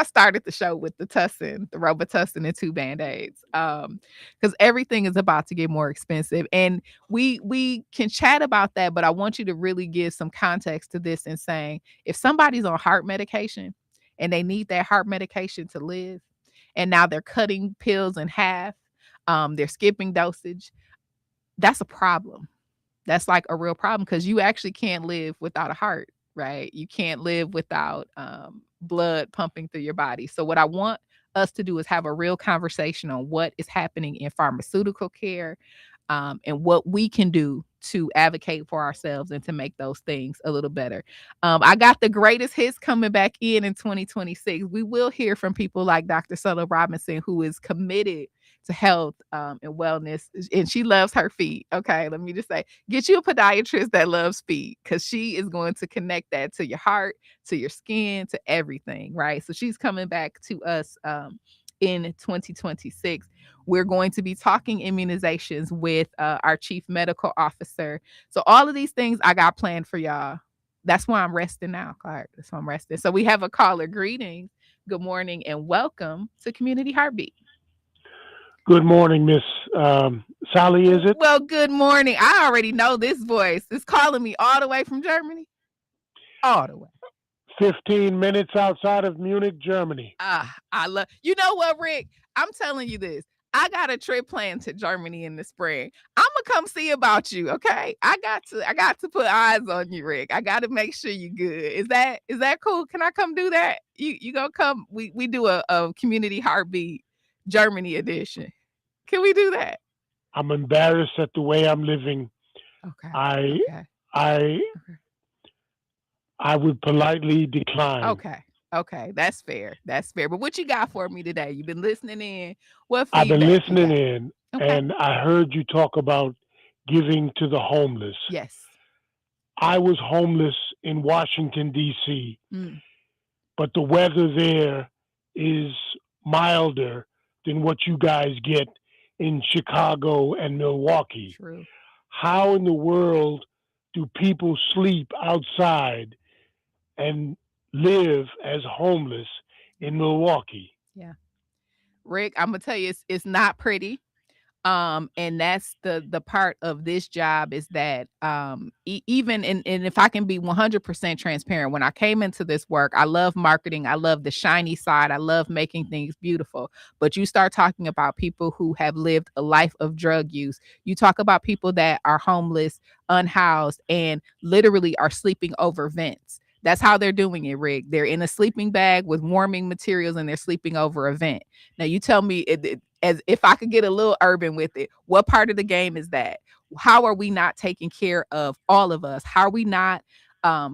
started the show with the Tussin, the Robitussin and 2 Band-Aids. Because everything is about to get more expensive. And we can chat about that, but I want you to really give some context to this and saying, if somebody's on heart medication and they need that heart medication to live, and now they're cutting pills in half, they're skipping dosage, that's a problem. That's like a real problem because you actually can't live without a heart. Right? You can't live without blood pumping through your body. So what I want us to do is have a real conversation on what is happening in pharmaceutical care and what we can do to advocate for ourselves and to make those things a little better. I got the greatest hits coming back in 2026. We will hear from people like Dr. Ssali Robinson, who is committed to health and wellness, and she loves her feet. Okay, let me just say, get you a podiatrist that loves feet, because she is going to connect that to your heart, to your skin, to everything, right? So she's coming back to us in 2026. We're going to be talking immunizations with our chief medical officer. So all of these things I got planned for y'all. That's why I'm resting now, Clark. That's why I'm resting. So we have a caller. Greetings, good morning, and welcome to Community Heartbeat. Good morning, Miss Ssali, is it? Well, good morning. I already know this voice. It's calling me all the way from Germany. All the way. 15 minutes outside of Munich, Germany. I love. You know what, Rick? I'm telling you this. I got a trip planned to Germany in the spring. I'm gonna come see about you, okay? I got to put eyes on you, Rick. I got to make sure you're good. Is that cool? Can I come do that? You gonna come? We do a Community Heartbeat Germany edition. Can we do that? I'm embarrassed at the way I'm living. Okay. I would politely decline. Okay. That's fair. But what you got for me today? You've been listening in. What I've feedback been listening you got? in, Okay. and I heard you talk about giving to the homeless. Yes. I was homeless in Washington, D.C., but the weather there is milder than what you guys get in Chicago and Milwaukee. True. How in the world do people sleep outside and live as homeless in Milwaukee. Yeah. Rick, I'm gonna tell you, it's not pretty. And that's the part of this job is that even and if I can be 100% transparent, when I came into this work, I love marketing, I love the shiny side, I love making things beautiful. But you start talking about people who have lived a life of drug use, you talk about people that are homeless, unhoused, and literally are sleeping over vents. That's how they're doing it, Rick. They're in a sleeping bag with warming materials and they're sleeping over a vent. Now you tell me, as if I could get a little urban with it, what part of the game is that? How are we not taking care of all of us? How are we not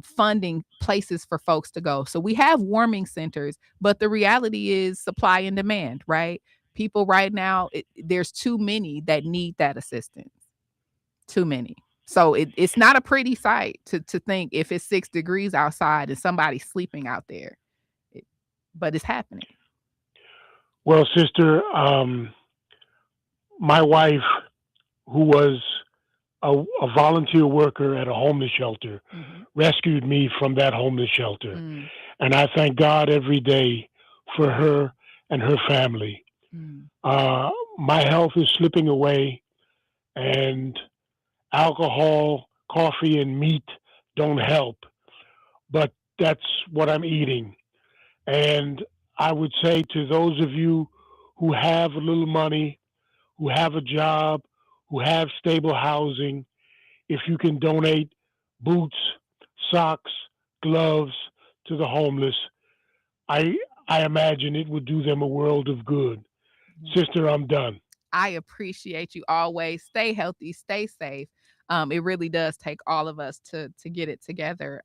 funding places for folks to go? So we have warming centers, but the reality is supply and demand, right? People right now, there's too many that need that assistance. Too many. So it's not a pretty sight to think if it's 6 degrees outside and somebody's sleeping out there. But it's happening. Well, sister, my wife, who was a volunteer worker at a homeless shelter, rescued me from that homeless shelter. And I thank God every day for her and her family. My health is slipping away, and alcohol, coffee, and meat don't help. But that's what I'm eating. And I would say to those of you who have a little money, who have a job, who have stable housing, if you can donate boots, socks, gloves to the homeless, I imagine it would do them a world of good. Sister, I'm done. I appreciate you always. Stay healthy, stay safe. It really does take all of us to get it together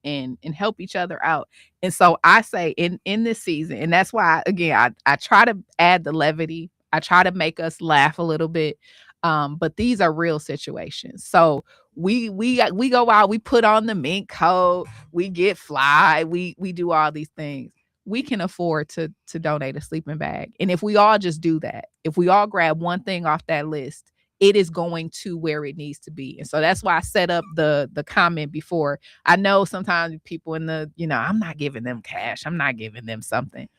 and help each other out. And so I say in this season, and that's why again I try to add the levity. I try to make us laugh a little bit. But these are real situations. So we go out, we put on the mink coat, we get fly, we do all these things. We can afford to donate a sleeping bag. And if we all just do that, if we all grab one thing off that list, it is going to where it needs to be. And so that's why I set up the comment before. I know sometimes people in the, I'm not giving them cash, I'm not giving them something.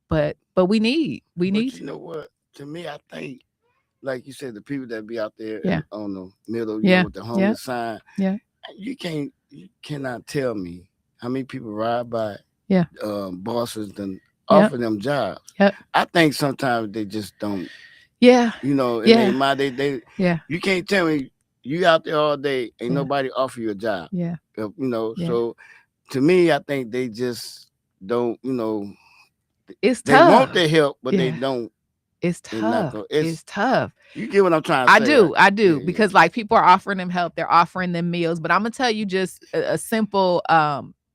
But we need. You know what? To me, I think, like you said, the people that be out there on the middle, with the homeless sign. Yeah. You cannot tell me how many people ride by bosses and offer them jobs. I think sometimes they just don't. Yeah. In their mind, they you can't tell me you out there all day, ain't nobody offer you a job. Yeah. So to me, I think they just don't, it's they tough. want their help, but they don't. It's tough. It's tough. You get what I'm trying to say? I do. Because like people are offering them help, they're offering them meals. But I'm gonna tell you just a simple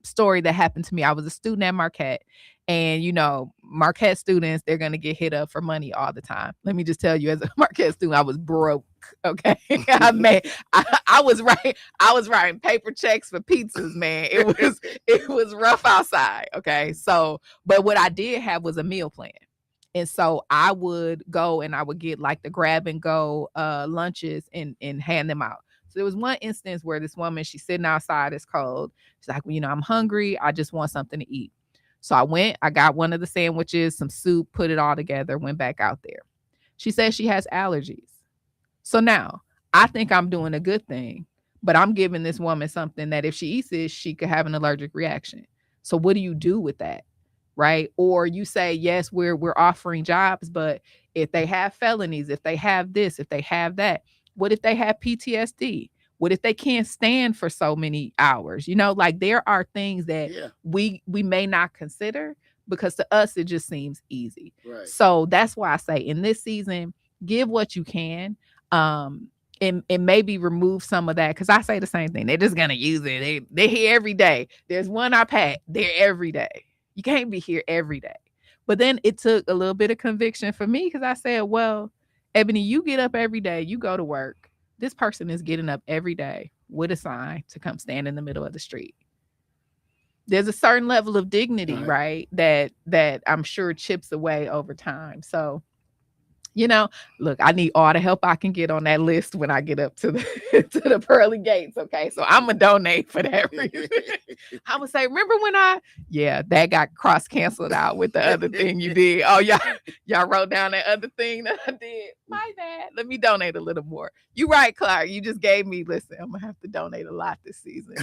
story that happened to me. I was a student at Marquette, and Marquette students, they're gonna get hit up for money all the time. Let me just tell you, as a Marquette student, I was broke. Okay. I was writing paper checks for pizzas, man. It was rough outside. Okay. So, but what I did have was a meal plan. And so I would go and I would get like the grab and go lunches and hand them out. So there was one instance where this woman, she's sitting outside, it's cold. She's like, well, I'm hungry. I just want something to eat. So I went, I got one of the sandwiches, some soup, put it all together, went back out there. She says she has allergies. So now I think I'm doing a good thing, but I'm giving this woman something that if she eats it, she could have an allergic reaction. So what do you do with that? Right? Or you say, yes, we're offering jobs, but if they have felonies, if they have this, if they have that, what if they have PTSD? What if they can't stand for so many hours? Like there are things that we may not consider because to us, it just seems easy. Right. So that's why I say in this season, give what you can. And maybe remove some of that. Cause I say the same thing. They're just going to use it. They're here every day. There's one I pack. They're every day. You can't be here every day. But then it took a little bit of conviction for me because I said, well, Ebony, you get up every day, you go to work. This person is getting up every day with a sign to come stand in the middle of the street. There's a certain level of dignity, right? That I'm sure chips away over time. So, Look, I need all the help I can get on that list when I get up to the to the pearly gates. Okay, so I'm gonna donate for that reason. I'm gonna say, remember when that got cross canceled out with the other thing you did. Oh, y'all wrote down that other thing that I did. My bad. Let me donate a little more. You right, Clark. You just gave me. Listen, I'm gonna have to donate a lot this season.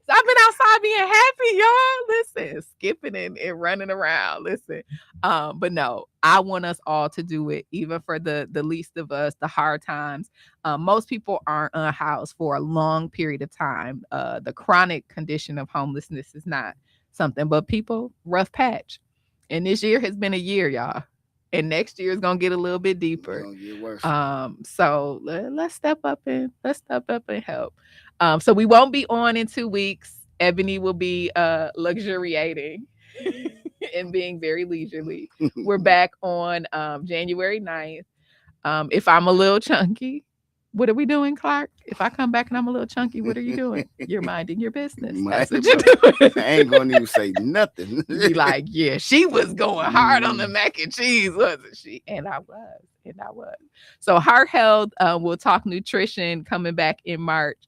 So I've been outside being happy, y'all. Listen, skipping and running around. Listen. But no, I want us all to do it, even for the least of us, the hard times. Most people aren't unhoused for a long period of time. The chronic condition of homelessness is not something, but people, rough patch. And this year has been a year, y'all. And next year is gonna get a little bit deeper. It's gonna get worse. So let's step up and help. So we won't be on in 2 weeks. Ebony will be luxuriating and being very leisurely. We're back on January 9th. If I'm a little chunky, what are we doing, Clark? If I come back and I'm a little chunky, what are you doing? You're minding your business. That's what you're doing. I ain't gonna even say nothing. Be like, yeah, she was going hard on the mac and cheese, wasn't she? And I was. So heart health, we'll talk nutrition coming back in March.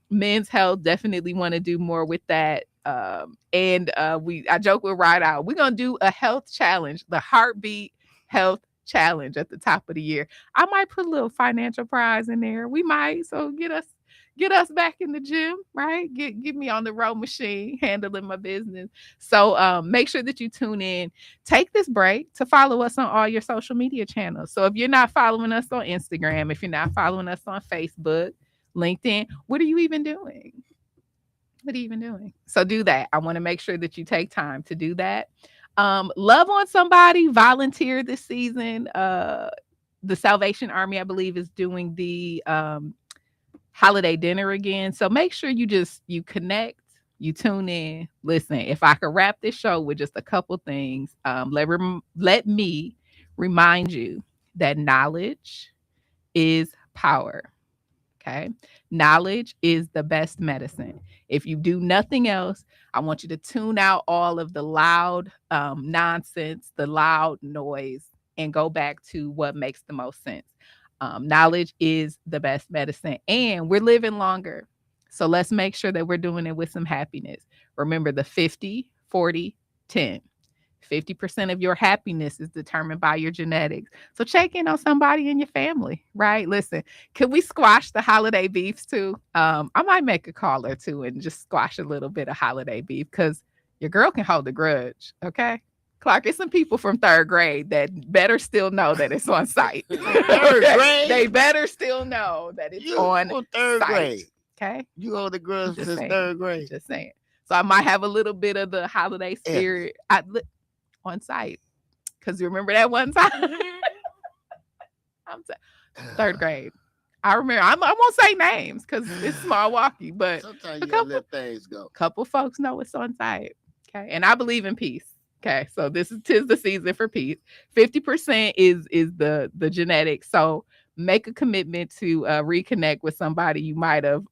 Men's health, definitely want to do more with that. I joke with Ride Out. We're gonna do a health challenge, the Heartbeat Health Challenge at the top of the year. I might put a little financial prize in there. We might. So get us back in the gym, right? Get me on the row machine, handling my business. So make sure that you tune in. Take this break to follow us on all your social media channels. So if you're not following us on Instagram, if you're not following us on Facebook, LinkedIn, what are you even doing? So do that. I want to make sure that you take time to do that. Love on somebody, volunteer this season. The Salvation Army, I believe, is doing the holiday dinner again. So make sure you connect, you tune in. Listen, if I could wrap this show with just a couple things, let me remind you that knowledge is power. Okay. Knowledge is the best medicine. If you do nothing else, I want you to tune out all of the loud nonsense, the loud noise, and go back to what makes the most sense. Knowledge is the best medicine, and we're living longer. So let's make sure that we're doing it with some happiness. Remember the 50, 40, 10. 50% of your happiness is determined by your genetics. So check in on somebody in your family, right? Listen, can we squash the holiday beefs too? I might make a call or two and just squash a little bit of holiday beef, because your girl can hold a grudge, okay? Clark, it's some people from 3rd grade that better still know that it's on site. 3rd grade? They better still know that it's on 3rd site. grade. Okay? You hold the grudge since 3rd grade. Just saying. So I might have a little bit of the holiday spirit on site. Because you remember that one time? 3rd grade. I remember. I won't say names because it's Milwaukee, but sometimes you gotta let things go. A couple folks know it's on site. Okay. And I believe in peace. Okay, so tis the season for peace. 50% is the genetics. So make a commitment to reconnect with somebody you might have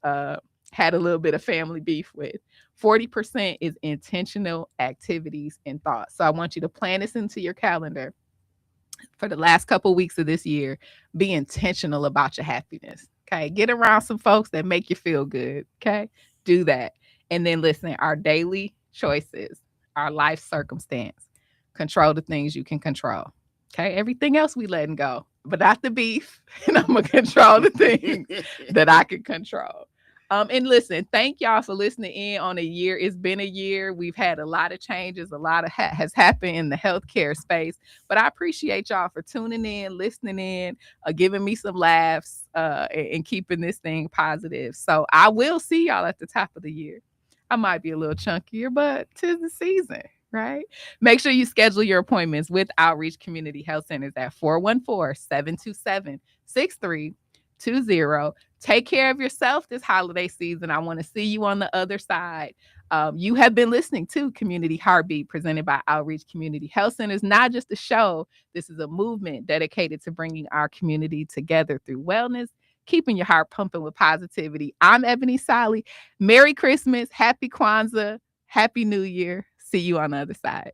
had a little bit of family beef with. 40% is intentional activities and thoughts. So I want you to plan this into your calendar for the last couple weeks of this year. Be intentional about your happiness. Okay, get around some folks that make you feel good. Okay, do that. And then listen, our daily choices, our life circumstance, control the things you can control. Okay. Everything else we letting go, but not the beef. And I'm going to control the things that I can control. And listen, thank y'all for listening in on a year. It's been a year. We've had a lot of changes. A lot of has happened in the healthcare space, but I appreciate y'all for tuning in, listening in, giving me some laughs, and keeping this thing positive. So I will see y'all at the top of the year. I might be a little chunkier, but 'tis the season, right? Make sure you schedule your appointments with Outreach Community Health Centers at 414-727-6320. Take care of yourself this holiday season. I want to see you on the other side. You have been listening to Community Heartbeat, presented by Outreach Community Health Centers. Not just a show. This is a movement dedicated to bringing our community together through wellness, keeping your heart pumping with positivity. I'm Ebony Ssali. Merry Christmas, Happy Kwanzaa, Happy New Year. See you on the other side.